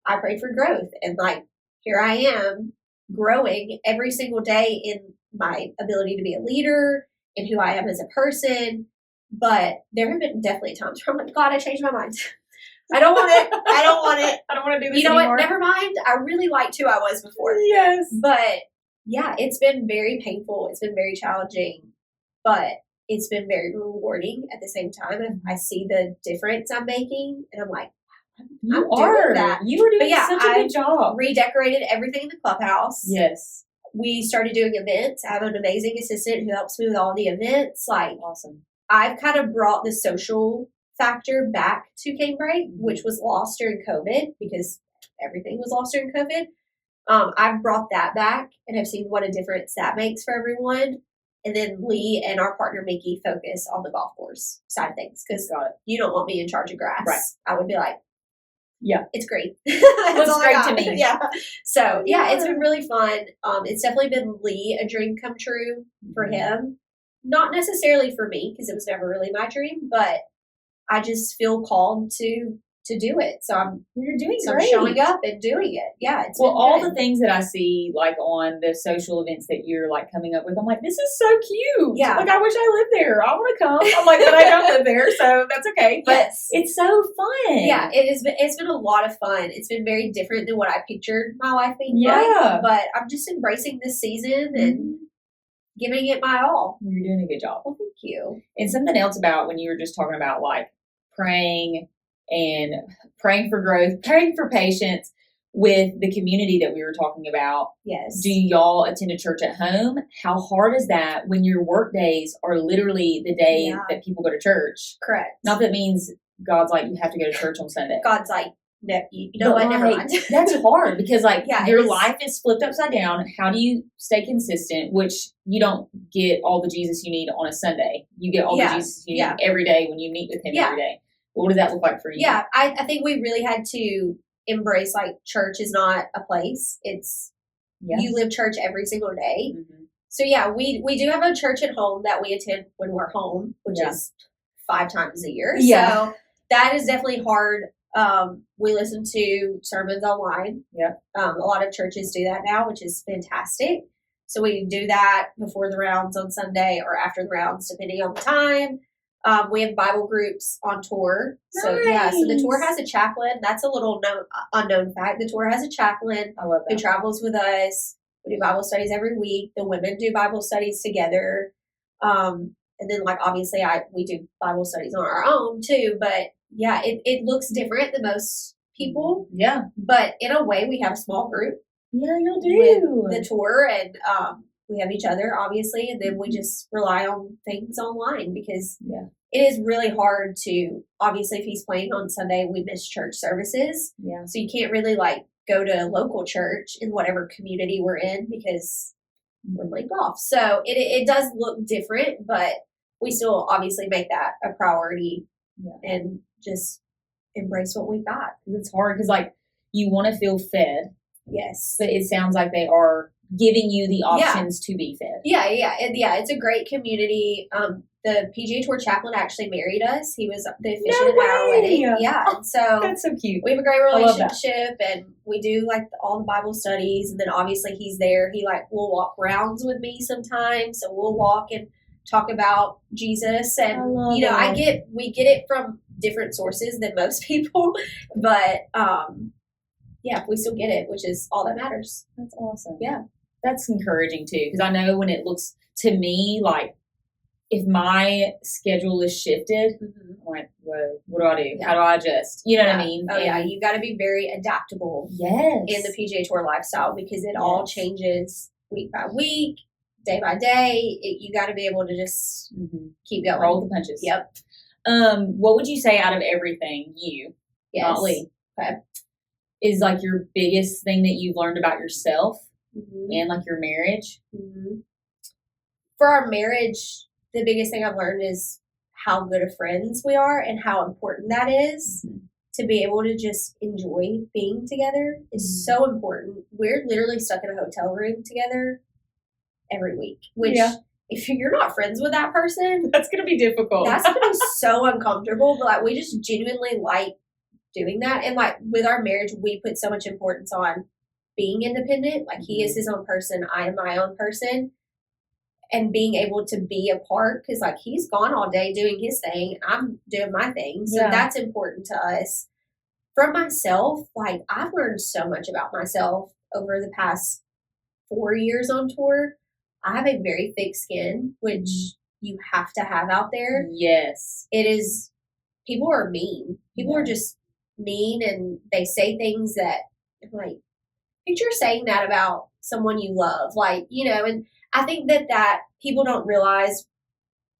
I prayed for growth. And like, here I am growing every single day in my ability to be a leader and who I am as a person. But there have been definitely times where I'm like, God, I changed my mind. I don't want it. I don't want it. I don't want to do this You know anymore. what? Never mind. I really liked who I was before. Yes. But yeah, it's been very painful. It's been very challenging, but it's been very rewarding at the same time. I see the difference I'm making, and I'm like, You I'm doing that. You were doing Yeah, such a good job. Redecorated everything in the clubhouse. Yes. We started doing events. I have an amazing assistant who helps me with all the events. Like, Awesome. I've kind of brought the social factor back to Cane Break, which was lost during COVID because everything was lost during COVID. I've brought that back and have seen what a difference that makes for everyone. And then Lee and our partner Mickey focus on the golf course side of things because you don't want me in charge of grass. Right. I would be like, yeah, it's great. Looks great to me. Yeah. So yeah, it's been really fun. It's definitely been Lee a dream come true for him. Not necessarily for me because it was never really my dream, but I just feel called to do it. So you're doing so great. I'm showing up and doing it. Yeah. It's well, been all good. the things that I see like on the social events that you're like coming up with, I'm like, this is so cute. Yeah. Like I wish I lived there. I want to come. I'm like, but I don't live there, so that's okay. But it's so fun. Yeah, it's been a lot of fun. It's been very different than what I pictured my life being like. But I'm just embracing this season and giving it my all. You're doing a good job. Well, thank you. And something else about when you were just talking about like praying for growth, praying for patience with the community that we were talking about. Yes. Do y'all attend a church at home? How hard is that when your work days are literally the day that people go to church? Correct. Not that means God's like, you have to go to church on Sunday. God's like, no, you know what, never mind. That's hard because like your is. life is flipped upside down. How do you stay consistent? Which you don't get all the Jesus you need on a Sunday. You get all the Jesus you need every day when you meet with him every day. What does that look like for you? Yeah, I think we really had to embrace like church is not a place. It's you live church every single day. So yeah, we do have a church at home that we attend when we're home, which is 5 times a year. Yeah. So that is definitely hard. We listen to sermons online. Yeah. A lot of churches do that now, which is fantastic. So we do that before the rounds on Sunday or after the rounds, depending on the time. We have Bible groups on tour. So so the tour has a chaplain. That's a little unknown fact. The tour has a chaplain who travels with us. We do Bible studies every week. The women do Bible studies together. And then like obviously we do Bible studies on our own too. But yeah, it looks different than most people. Yeah. But in a way we have a small group. Yeah, you do. With the tour and we have each other obviously, and then we just rely on things online because it is really hard to, obviously if he's playing on Sunday, we miss church services. Yeah. So you can't really like go to a local church in whatever community we're in because we're playing golf. So it does look different, but we still obviously make that a priority and just embrace what we've got. It's hard because like you want to feel fed. Yes. But it sounds like they are giving you the options to be fed. Yeah. It's a great community. The PGA Tour chaplain actually married us. He was the officiant at our wedding. Yeah. And so that's so cute. We have a great relationship and we do like all the Bible studies. And then obviously he's there. He like will walk rounds with me sometimes. So we'll walk and talk about Jesus. And we get it from different sources than most people. But we still get it, which is all that matters. That's awesome. Yeah. That's encouraging too. Because I know when it looks to me like if my schedule is shifted, I'm like, what do I do? How do I adjust? You know what I mean? Oh, yeah. You got to be very adaptable Yes. in the PGA Tour lifestyle because it all changes week by week, day by day. You got to be able to just keep going. Roll the punches. Yep. What would you say out of everything, not Lee, is like your biggest thing that you've learned about yourself and like your marriage? For our marriage, the biggest thing I've learned is how good of friends we are and how important that is to be able to just enjoy being together is so important. We're literally stuck in a hotel room together every week, which if you're not friends with that person, that's going to be difficult. That's going to be so uncomfortable. But like, we just genuinely like doing that. And like with our marriage, we put so much importance on being independent. Like he is his own person. I am my own person. And being able to be apart because like he's gone all day doing his thing. I'm doing my thing. So that's important to us. For myself, like I've learned so much about myself over the past 4 years on tour. I have a very thick skin, which you have to have out there. Yes. It is, people are mean. People are just mean and they say things that, like, picture saying that about someone you love. Like, you know, and I think that people don't realize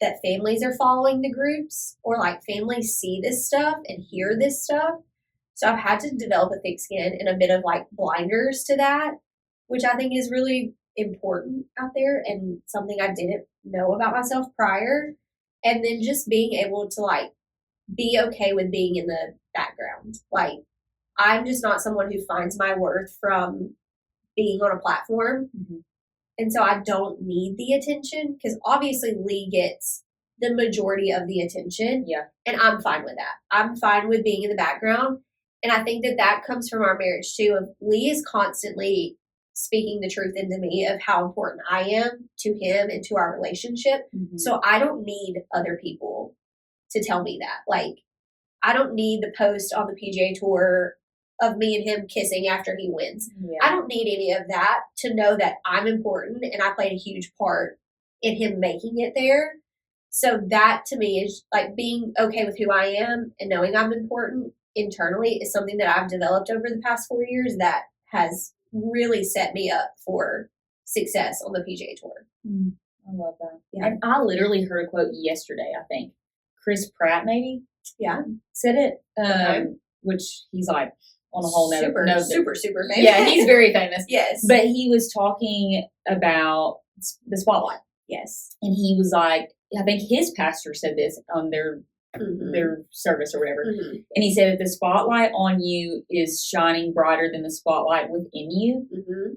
that families are following the groups or like families see this stuff and hear this stuff. So I've had to develop a thick skin and a bit of like blinders to that, which I think is really important out there and something I didn't know about myself prior. And then just being able to like be okay with being in the background. Like I'm just not someone who finds my worth from being on a platform. And so I don't need the attention because obviously Lee gets the majority of the attention. Yeah. And I'm fine with that. I'm fine with being in the background. And I think that comes from our marriage too. Of Lee is constantly speaking the truth into me of how important I am to him and to our relationship. So I don't need other people to tell me that. Like, I don't need the post on the PGA Tour of me and him kissing after he wins. I don't need any of that to know that I'm important and I played a huge part in him making it there. So that to me is like being okay with who I am and knowing I'm important internally is something that I've developed over the past 4 years that has really set me up for success on the PGA Tour. I love that. Yeah. I literally heard a quote yesterday, I think. Chris Pratt maybe said it, which he's like on a whole nother super famous. Yeah, he's very famous. Yes. But he was talking about the spotlight. Yes. And he was like, I think his pastor said this on their service or whatever. And he said, if the spotlight on you is shining brighter than the spotlight within you,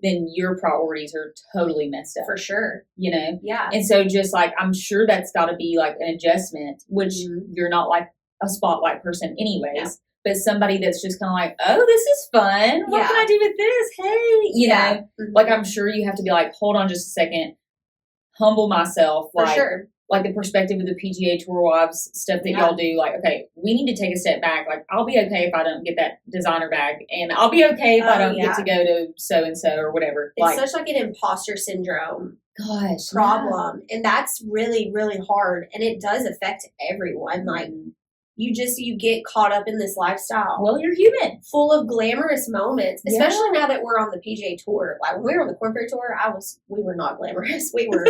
then your priorities are totally messed up. For sure. You know? Yeah. And so just like, I'm sure that's got to be like an adjustment, which you're not like a spotlight person anyways. Yeah. But somebody that's just kind of like, oh, this is fun. What can I do with this? Hey, you know, like I'm sure you have to be like, hold on just a second, humble myself. For like, sure. Like the perspective of the PGA Tour wives stuff that y'all do. Like, okay, we need to take a step back. Like, I'll be okay if I don't get that designer bag, and I'll be okay if I don't get to go to so and so or whatever. It's such like an imposter syndrome. Problem, and that's really, really hard, and it does affect everyone. Like. You get caught up in this lifestyle. Well, you're human. Full of glamorous moments, especially now that we're on the PGA Tour. Like when we were on the corporate tour, we were not glamorous. We were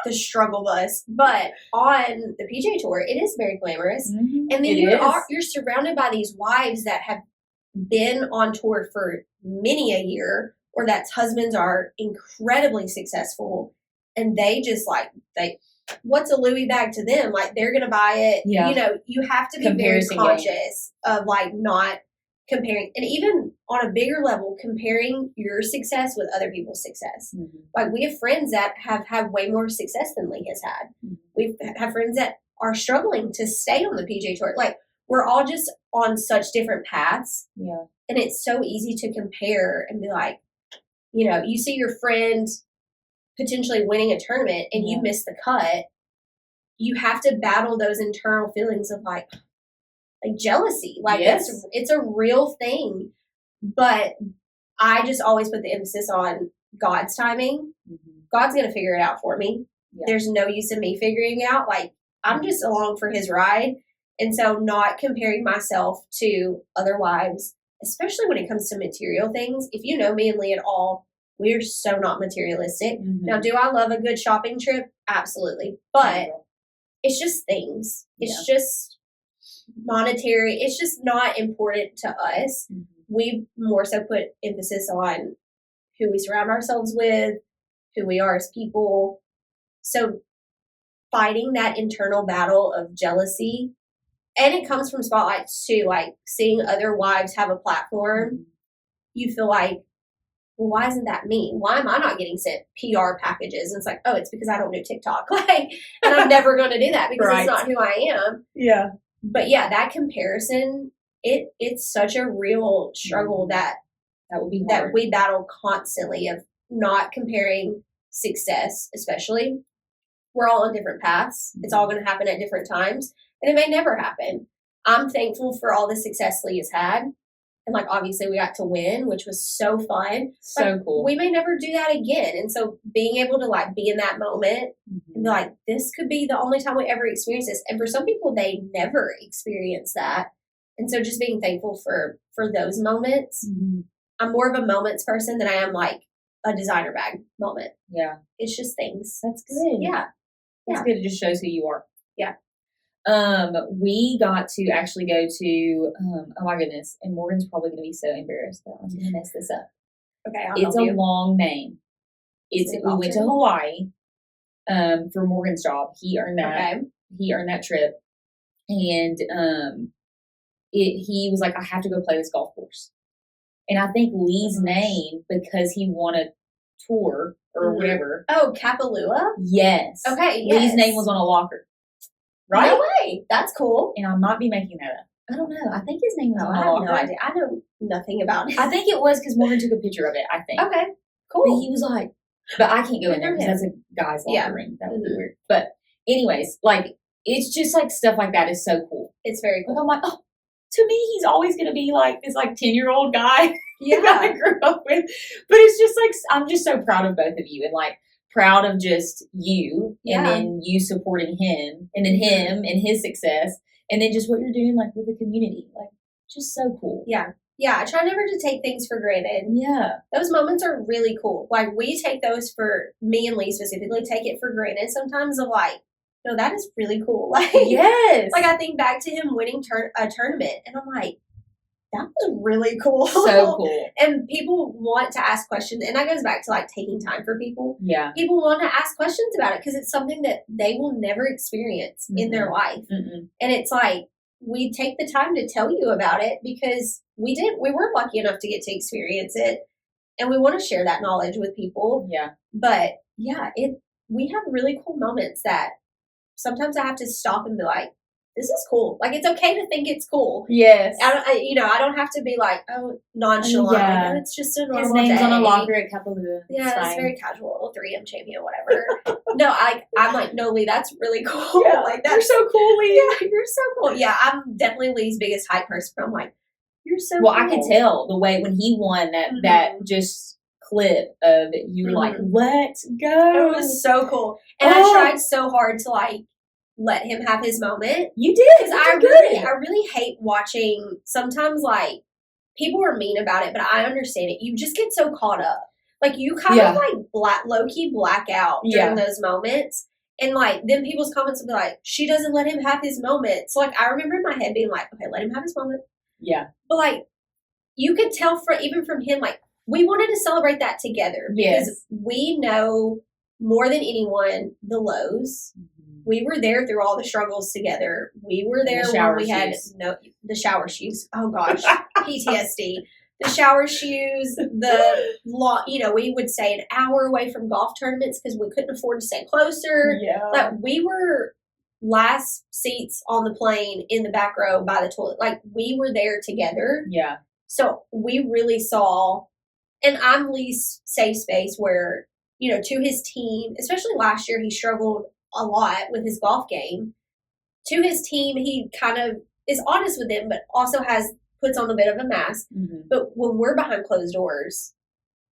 the struggle bus. But on the PGA Tour, it is very glamorous. And then you're surrounded by these wives that have been on tour for many a year, or that husbands are incredibly successful, and they just what's a Louis bag to them? Like they're going to buy it. Yeah. You know, you have to be very conscious of like not comparing, and even on a bigger level, comparing your success with other people's success. Like we have friends that have had way more success than Lee has had. We have friends that are struggling to stay on the PGA Tour. Like we're all just on such different paths. Yeah. And it's so easy to compare and be like, you know, you see your friend potentially winning a tournament and you miss the cut, you have to battle those internal feelings of like jealousy. Like it's a real thing. But I just always put the emphasis on God's timing. God's going to figure it out for me. Yeah. There's no use in me figuring out. Like, I'm just along for his ride. And so not comparing myself to other wives, especially when it comes to material things. If you know me and Lee at all, we're so not materialistic. Mm-hmm. Now, do I love a good shopping trip? Absolutely. But it's just things. It's just monetary. It's just not important to us. Mm-hmm. We more so put emphasis on who we surround ourselves with, who we are as people. So fighting that internal battle of jealousy, and it comes from spotlights too, like seeing other wives have a platform, you feel like, well, why isn't that me? Why am I not getting sent PR packages? And it's like, oh, it's because I don't do TikTok. Like, and I'm never going to do that because it's not who I am. Yeah. But yeah, that comparison, it's such a real struggle that would be hard. That we battle constantly of not comparing success, especially. We're all on different paths. It's all going to happen at different times, and it may never happen. I'm thankful for all the success Lee has had. And like, obviously we got to win, which was so fun. So cool. We may never do that again. And so being able to like be in that moment and be like, this could be the only time we ever experience this. And for some people, they never experience that. And so just being thankful for those moments. I'm more of a moments person than I am like a designer bag moment. Yeah. It's just things. That's good. Yeah. That's good. It just shows who you are. Yeah. We got to actually go to, oh my goodness, and Morgan's probably going to be so embarrassed that I'm going to mess this up. Okay, it's a long name. We went to Hawaii, for Morgan's job. He earned that. Okay. He earned that trip, and he was like, I have to go play this golf course, and I think Lee's name, because he won a tour or whatever. Oh, Kapalua. Yes. Okay. Yes. Lee's name was on a locker. Right? No way. That's cool. And I might be making that up. I don't know. I think his name was on I the have locker. no idea. I know nothing about it. I think it was because Morgan took a picture of it, I think. Okay. Cool. But he was like, but I can't go in there because that's a guy's locker room. That would be weird. But anyways, like, it's just like stuff like that is so cool. It's very cool. Like, I'm like, oh, to me, he's always going to be like this like 10-year-old guy that I grew up with. But it's just like, I'm just so proud of both of you and like, proud of just you and then you supporting him and then him and his success and then just what you're doing like with the community. Like, just so cool. Yeah. Yeah. I try never to take things for granted. Yeah. Those moments are really cool. Like, we take those, for me and Lee specifically, take it for granted sometimes of like, no, that is really cool. Like, yes. Like, I think back to him winning a tournament and I'm like, that was really cool. So cool. And people want to ask questions. And that goes back to like taking time for people. Yeah. People want to ask questions about it because it's something that they will never experience in their life. And it's like, we take the time to tell you about it because we weren't lucky enough to get to experience it. And we want to share that knowledge with people. Yeah. But yeah, we have really cool moments that sometimes I have to stop and be like, this is cool. Like, it's okay to think it's cool. Yes. I don't have to be like, oh, nonchalant. Yeah. Like, it's just a normal His name's day. on a locker at Kapalua. Yeah, it's very casual. 3M champion, whatever. No, I'm like, no, Lee, that's really cool. Yeah, like, you're so cool, Lee. Yeah, you're so cool. Yeah, I'm definitely Lee's biggest hype person. I'm like, you're so well, cool. I could tell the way when he won that just clip of you were like, let's go. It was so cool. And I tried so hard to like let him have his moment. You did. Because I really hate watching, sometimes like people are mean about it, but I understand it. You just get so caught up. Like, you kind of like low-key black out during those moments. And like, then people's comments will be like, she doesn't let him have his moment. So like, I remember in my head being like, okay, let him have his moment. Yeah. But like, you could tell even from him, like, we wanted to celebrate that together. Because we know more than anyone the lows. We were there through all the struggles together. We were there when we had the shower shoes. Oh gosh, PTSD. The shower shoes, we would stay an hour away from golf tournaments because we couldn't afford to stay closer. Yeah. Like, we were last seats on the plane in the back row by the toilet. Like, we were there together. Yeah. So we really saw, and I'm Lee's safe space where, to his team, especially last year, he struggled a lot with his golf game. To his team, he kind of is honest with them, but also puts on a bit of a mask. But when we're behind closed doors,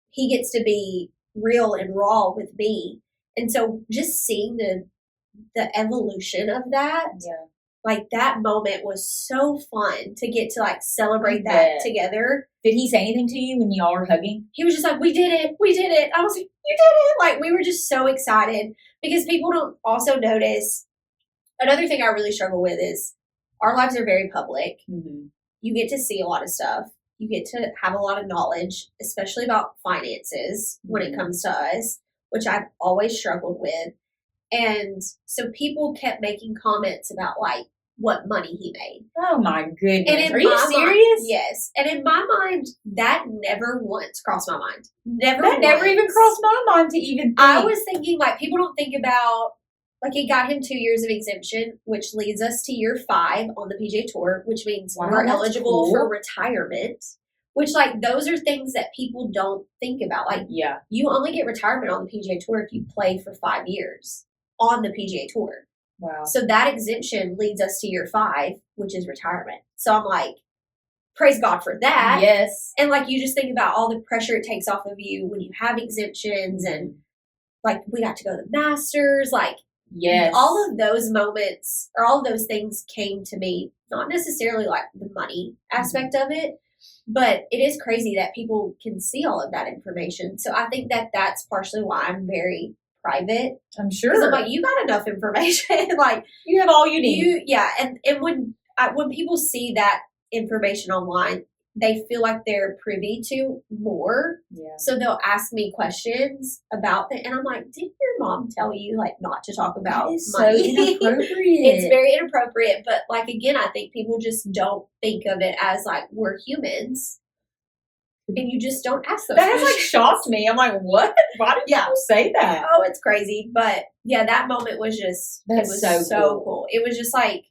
he gets to be real and raw with me. And so just seeing the evolution of that, Yeah. like that moment was so fun to get to like celebrate I that bet. together. Did he say anything to you when y'all were hugging? He was just like, we did it. We did it. I was like, you did it. Like, we were just so excited because people don't also notice. Another thing I really struggle with is our lives are very public. Mm-hmm. You get to see a lot of stuff. You get to have a lot of knowledge, especially about finances when it comes to us, which I've always struggled with. And so people kept making comments about like what money he made. Oh my goodness. And in Are you my serious? Mind, yes. And in my mind, that never once crossed my mind. Never That never once. even crossed my mind to even think. I was thinking like people don't think about like it got him 2 years of exemption, which leads us to year 5 on the PGA Tour, which means Wow, we're that's eligible cool. for retirement. Which like those are things that people don't think about. Like Yeah. you only get retirement on the PGA Tour if you play for 5 years on the PGA Tour. Wow. So that exemption leads us to year 5, which is retirement. So I'm like, praise God for that. Yes. And like you just think about all the pressure it takes off of you when you have exemptions, and like we got to go to the Masters, like Yes. all of those moments or all of those things came to me, not necessarily like the money aspect of it, but it is crazy that people can see all of that information. So I think that that's partially why I'm very private. I'm Because sure. I'm like, you got enough information. Like you have all you need. and when people see that information online, they feel like they're privy to more. Yeah. So they'll ask me questions about that, and I'm like, didn't your mom tell you like not to talk about That is money? so inappropriate. It's very inappropriate, but like again, I think people just don't think of it as like we're humans, and you just don't ask those That has questions. like shocked me. I'm like, what? Why did people say that? Oh, it's crazy. But yeah, that moment was just That's it was so so cool. cool. It was just like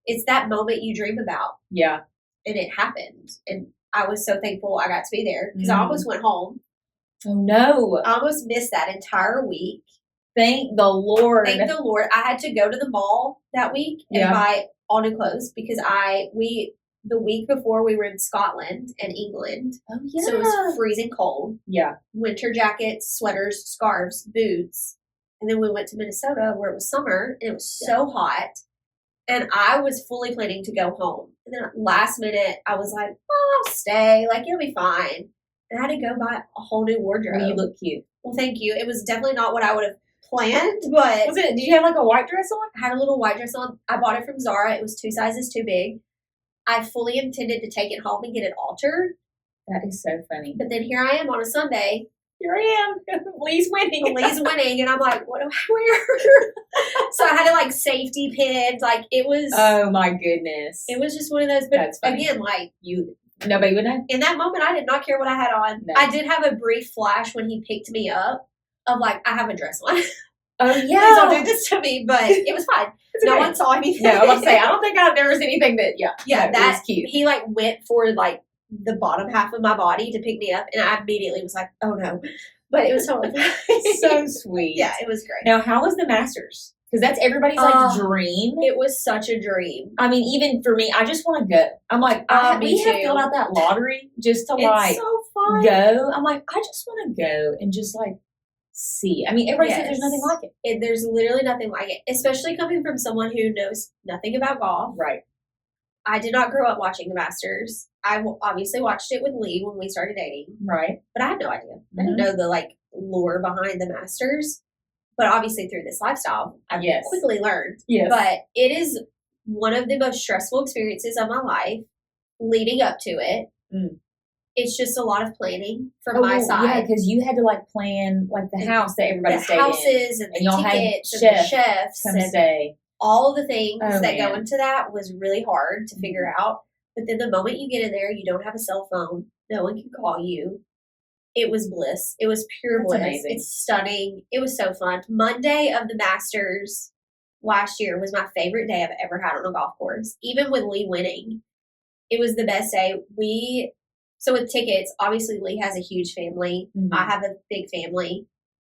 it's that moment you dream about. Yeah. And it happened. And I was so thankful I got to be there because I Mhm. almost went home. Oh no. I almost missed that entire week. Thank the Lord. Thank the Lord. I had to go to the mall that week and Yeah. buy all new clothes because the week before we were in Scotland and England. Oh yeah. So it was freezing cold. Yeah. Winter jackets, sweaters, scarves, boots. And then we went to Minnesota where it was summer and it was so hot. And I was fully planning to go home. And then last minute, I was like, oh, I'll stay. Like, it'll be fine. And I had to go buy a whole new wardrobe. Well, you look cute. Well, thank you. It was definitely not what I would have planned, but Was it? Did you have like a white dress on? I had a little white dress on. I bought it from Zara. It was 2 sizes too big. I fully intended to take it home and get it altered. That is so funny. But then here I am on a Sunday. Here I am. Lee's winning. Lee's winning. And I'm like, what do I wear? So I had to like safety pins. Like it was. Oh my goodness. It was just one of those. But That's funny. again, like Nobody would know. in that moment, I did not care what I had on. No. I did have a brief flash when he picked me up of like, I have a dress on. Oh Please yeah. don't do this to me. But it was fine. It's No okay. one saw anything. No, I was about to say I don't think there was anything that. Yeah. Yeah, no, that it was cute. he like went for like the bottom half of my body to pick me up, and I immediately was like, "Oh no!" But it was totally fine. So sweet. Yeah, it was great. Now, how was the Masters? Because that's everybody's like dream. It was such a dream. I mean, even for me, I just want to go. I'm like, Me we have too. filled out that lottery just to It's like so fun. go. I'm like, I just want to go and just like see. I mean, everybody says there's Yes. nothing like it. There's literally nothing like it, especially coming from someone who knows nothing about golf. Right. I did not grow up watching the Masters. I obviously watched it with Lee when we started dating, Right. but I had no idea. I Mm-hmm. didn't know the like lore behind the Masters. But obviously through this lifestyle, I've Yes. quickly learned. Yes. But it is one of the most stressful experiences of my life leading up to it. Mm. It's just a lot of planning from Oh, my yeah, side. because you had to like plan like the And house that everybody The stayed in. houses and the And y'all had tickets and the chefs Come and stay. all the things Oh, that go man. into that was really hard to figure Mm-hmm. out. But then the moment you get in there, you don't have a cell phone. No one can call you. It was bliss. It was pure That's bliss. amazing. It's stunning. It was so fun. Monday of the Masters last year was my favorite day I've ever had on a golf course. Even with Lee winning, it was the best day. So with tickets, obviously Lee has a huge family. Mhm. I have a big family.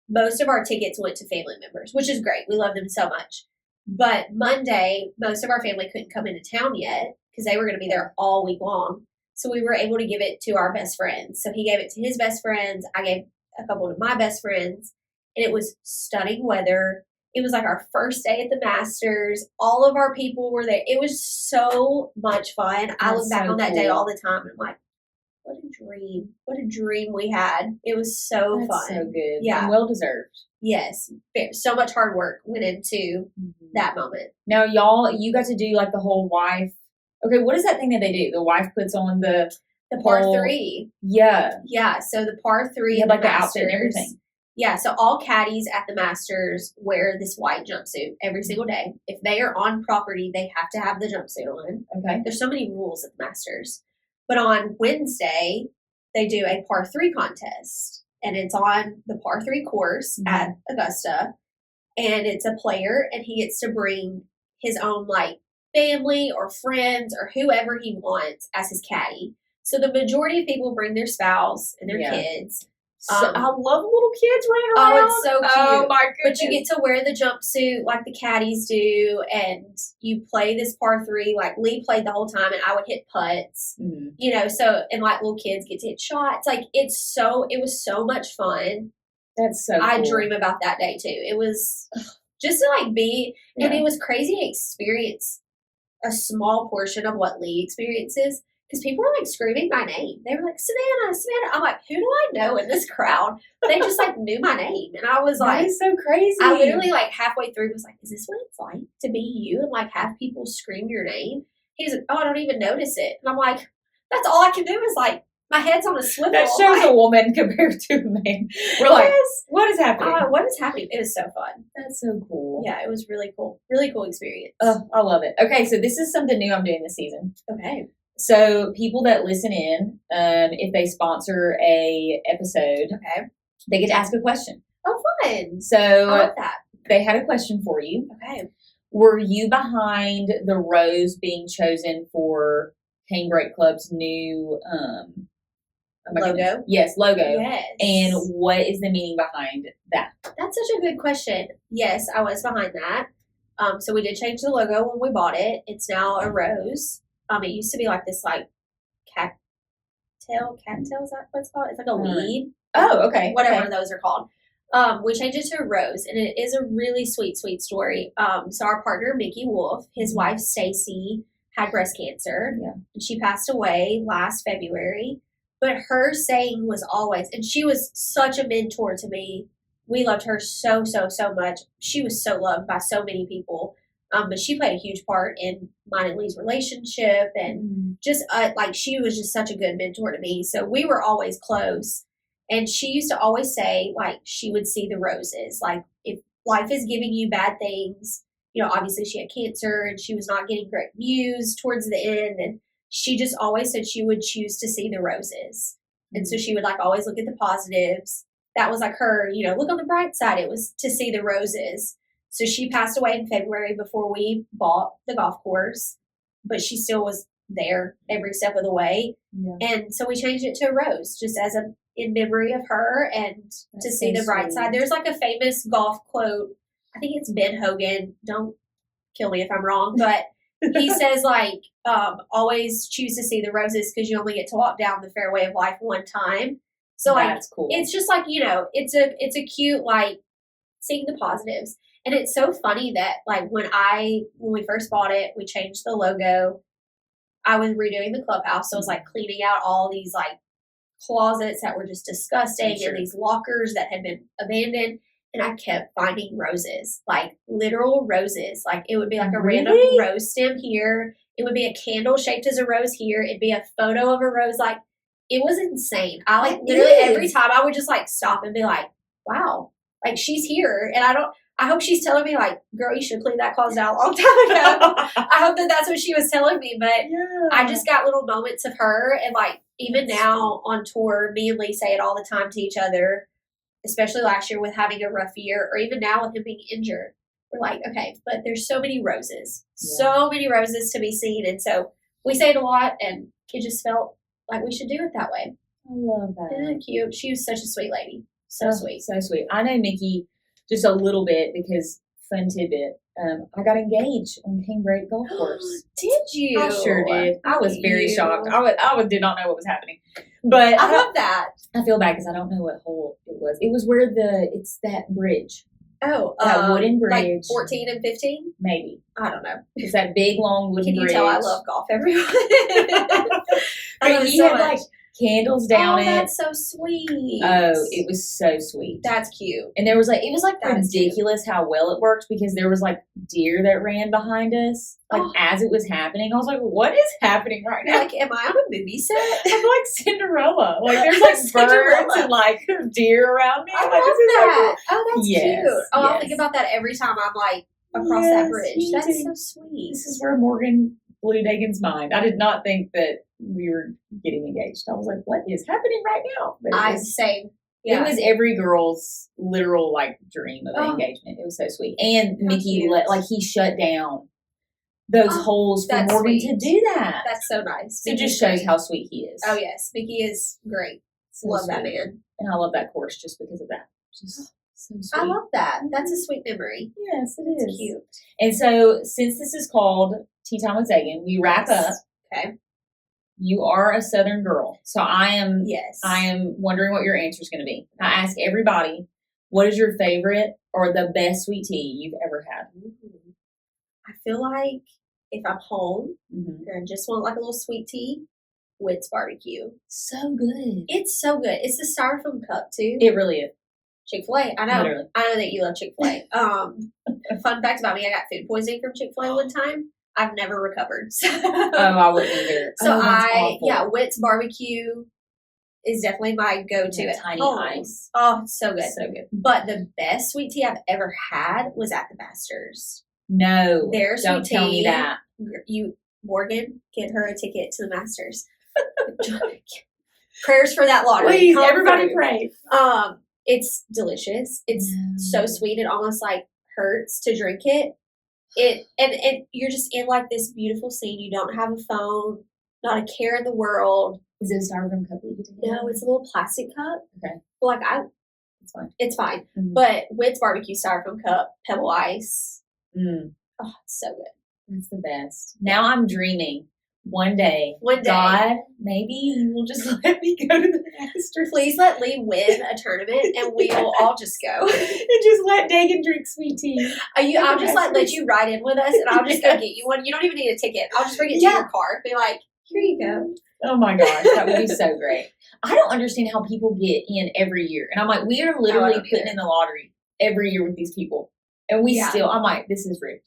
Most of our tickets went to family members, which is great. We love them so much. But Monday, most of our family couldn't come into town yet because they were going to be there all week long. So we were able to give it to our best friends. So he gave it to his best friends. I gave a couple to my best friends. and it was stunning weather. It was like our first day at the Masters. All of our people were there. It was so much fun. I look back on that day all the time, and I'm like, what a dream. What a dream we had. It was so fun. So good. Yeah. And well deserved. Yes. So much hard work went into that moment. Now, you got to do like the whole wife. Okay, what is that thing that they do? The wife puts on the par whole, 3. Yeah. Yeah. So the par 3 You of had like the the Masters, outfit and everything. Yeah, so all caddies at the Masters wear this white jumpsuit every single day. If they are on property, they have to have the jumpsuit on. Okay. There's so many rules at the Masters. But on Wednesday, they do a par 3 contest. And it's on the par 3 course at Augusta. And it's a player, and he gets to bring his own, like, family or friends or whoever he wants as his caddy. So the majority of people bring their spouse and their kids. So, I love little kids running around. Oh, it's so cute. Oh, my goodness. But you get to wear the jumpsuit like the caddies do, and you play this par 3. Like, Lee played the whole time, and I would hit putts. You know, so, and like little kids get to hit shots. Like, it was so much fun. That's so cool. I dream about that day, too. It was just to, like, be, and it was crazy to experience a small portion of what Lee experiences. Because people were, like, screaming my name. They were like, Savannah, Savannah. I'm like, who do I know in this crowd? They just, like, knew my name. And I was like. That is so crazy. I literally, like, halfway through was like, is this what it's like to be you and, like, have people scream your name? He's like, oh, I don't even notice it. And I'm like, that's all I can do is, like, my head's on a swivel. That shows a woman compared to a man. We're like, what is happening? What is happening? It was so fun. That's so cool. Yeah, it was really cool. Really cool experience. Oh, I love it. Okay, so this is something new I'm doing this season. Okay. So people that listen in, if they sponsor a episode, they get to ask a question. Oh, fun. So I love that. They had a question for you. Okay. Were you behind the rose being chosen for Canebrake Club's new logo? Yes, logo. Yes. And what is the meaning behind that? That's such a good question. Yes, I was behind that. So we did change the logo when we bought it. It's now a rose. It used to be like this, like, cattail, is that what it's called? It's like a weed. Oh, okay. Whatever those are called. We changed it to a rose, and it is a really sweet, sweet story. So our partner, Mickey Wolf, his wife, Stacy, had breast cancer, and she passed away last February. But her saying was always, and she was such a mentor to me. We loved her so, so, so much. She was so loved by so many people. But she played a huge part in mine and Lee's relationship, and just like she was just such a good mentor to me. So we were always close. And she used to always say, like, she would see the roses. Like, if life is giving you bad things, you know, obviously she had cancer and she was not getting great news towards the end. And she just always said she would choose to see the roses. And so she would, like, always look at the positives. That was like her, you know, look on the bright side. It was to see the roses. So she passed away in February before we bought the golf course, but she still was there every step of the way. Yeah. And so we changed it to a rose, just as in memory of her and to see the bright side. There's like a famous golf quote. I think it's Ben Hogan. Don't kill me if I'm wrong, but he says, like, always choose to see the roses because you only get to walk down the fairway of life one time. So that's cool. It's just like, you know, it's a cute, like, seeing the positives. And it's so funny that, like, when we first bought it, we changed the logo. I was redoing the clubhouse. So it was like cleaning out all these, like, closets that were just disgusting and these lockers that had been abandoned. And I kept finding roses, like literal roses. Like, it would be like a random rose stem here. It would be a candle shaped as a rose here. It'd be a photo of a rose. Like, it was insane. I, like, literally every time I would just, like, stop and be like, wow, like, she's here. And I hope she's telling me, like, girl, you should have cleaned that closet out a long time ago. I hope that's what she was telling me. But I just got little moments of her. And, like, even now on tour, me and Lee say it all the time to each other, especially last year with having a rough year, or even now with him being injured. We're like, okay, but there's so many roses. So many roses to be seen. And so we say it a lot, and it just felt like we should do it that way. I love that. Isn't it cute? She was such a sweet lady. So sweet. So sweet. I know Mickey just a little bit because, fun tidbit, I got engaged on Canebrake Golf Course. Did you? I sure did. I was very shocked. I did not know what was happening. But I love that. I feel bad because I don't know what hole it was. It was where it's that bridge. Oh, That wooden like bridge. 14 and 15? Maybe. I don't know. It's that big, long wooden Can you bridge. tell I love golf, everyone? I But love it he so had much. like candles down Oh, it. that's so sweet. Oh, it was so sweet. That's cute. And it was like That is ridiculous how well it worked because there was like deer that ran behind us. Like as it was happening, I was like, "What is happening right You're now?" like, am I on a movie set? I'm like Cinderella. Like there's like Cinderella. birds and like deer around me. I I'm love like, this is so that. Oh, that's Yes, cute. Oh, I'll yes. think about that every time I'm like across Yes, that bridge. me That's too. so sweet. This is where Morgan blew Dagan's mind. I did not think that we were getting engaged. I was like, what is happening right now? But I say, it was every girl's literal like dream of an Oh. engagement. It was so sweet. And How Mickey cute. like he shut down those Oh, holes for that's Morgan sweet. to do that. That's so nice. It Mickey's just shows great. how sweet he is. Oh yes, Mickey is great. So Love that sweet. man. And I love that course just because of that. Just so sweet. I love that. That's a sweet memory. Yes, it It's is. cute. And so since this is called Tea Time with Dagan, we wrap Yes. up. Okay. You are a Southern girl. So I am Yes. wondering what your answer is going to be. I ask everybody, what is your favorite or the best sweet tea you've ever had? I feel like if I'm home Mm-hmm. and I just want like a little sweet tea, Witt's barbecue. So good. It's so good. It's the styrofoam cup too. It really is. Chick-fil-A. I know. Literally. I know that you love Chick-fil-A. Fun fact about me, I got food poisoning from Chick-fil-A one time. I've never recovered. Oh, I wouldn't either. So that's awful. Witt's barbecue is definitely my go-to That at tiny home. ice. Oh, it's so good. So good. But the best sweet tea I've ever had was at the Masters. No. Their Don't sweet tell me tea- that. You, Morgan, get her a ticket to the Masters. Prayers for that lottery. Please, Come everybody through. pray. It's delicious. It's No. so sweet. It almost like hurts to drink it. And you're just in like this beautiful scene. You don't have a phone, not a care in the world. Is it a styrofoam cup that you get to get? No, it's a little plastic cup. Okay. But like It's fine. it's fine. Mhm. But Witt's barbecue styrofoam cup, pebble ice. Mm, Oh, it's so good. that's the best. Now I'm dreaming one day. One day. God, maybe you will just let me go to the Masters. Please let Lee win a tournament and we will all just go. And just let Dagan drink sweet tea. I'll just like let you ride in with us and I'll just go Yes. get you one. You don't even need a ticket. I'll just bring it to Yeah. your car. Be like, here you go. Oh my gosh, that would be so great. I don't understand how people get in every year. And I'm like, we are literally don't putting either. in the lottery every year with these people. And we Yeah. still, I'm like, this is rigged.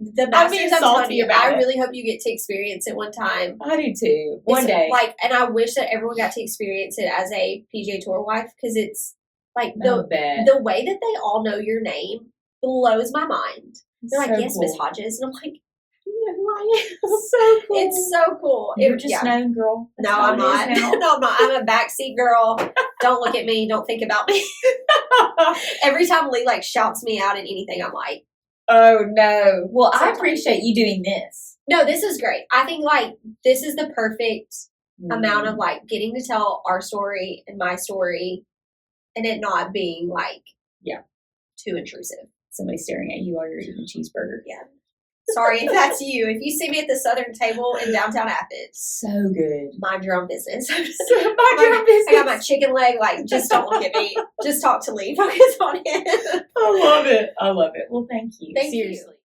The I'm Masters, being I'm telling salty you, about I it. really hope you get to experience it one time. I do too. One It's day. Like, and I wish that everyone got to experience it as a PGA Tour wife because it's like I bet. the way that they all know your name blows my mind. They're like, So yes, Miss cool. Hodges. And I'm like, you know who I am. So cool. It's so cool. You're just yeah. known, girl. That's No, how I'm it not. is now. No, I'm not. I'm a backseat girl. Don't look at me. Don't think about me. Every time Lee like shouts me out in anything, I'm like, Oh no. Well, I Sometimes. appreciate you doing this. no, this is great. I think like this is the perfect amount Mm. of like getting to tell our story and my story and it not being like too intrusive. Somebody staring at you while you're eating a cheeseburger. Yeah. Sorry if that's you. If you see me at the Southern table in downtown Athens, So good. mind your own business. Mind your own business. I got my chicken leg. Like, just don't look at me. Just talk to Lee. Focus on him. I love it. I love it. Well, thank you. Thank you. Seriously.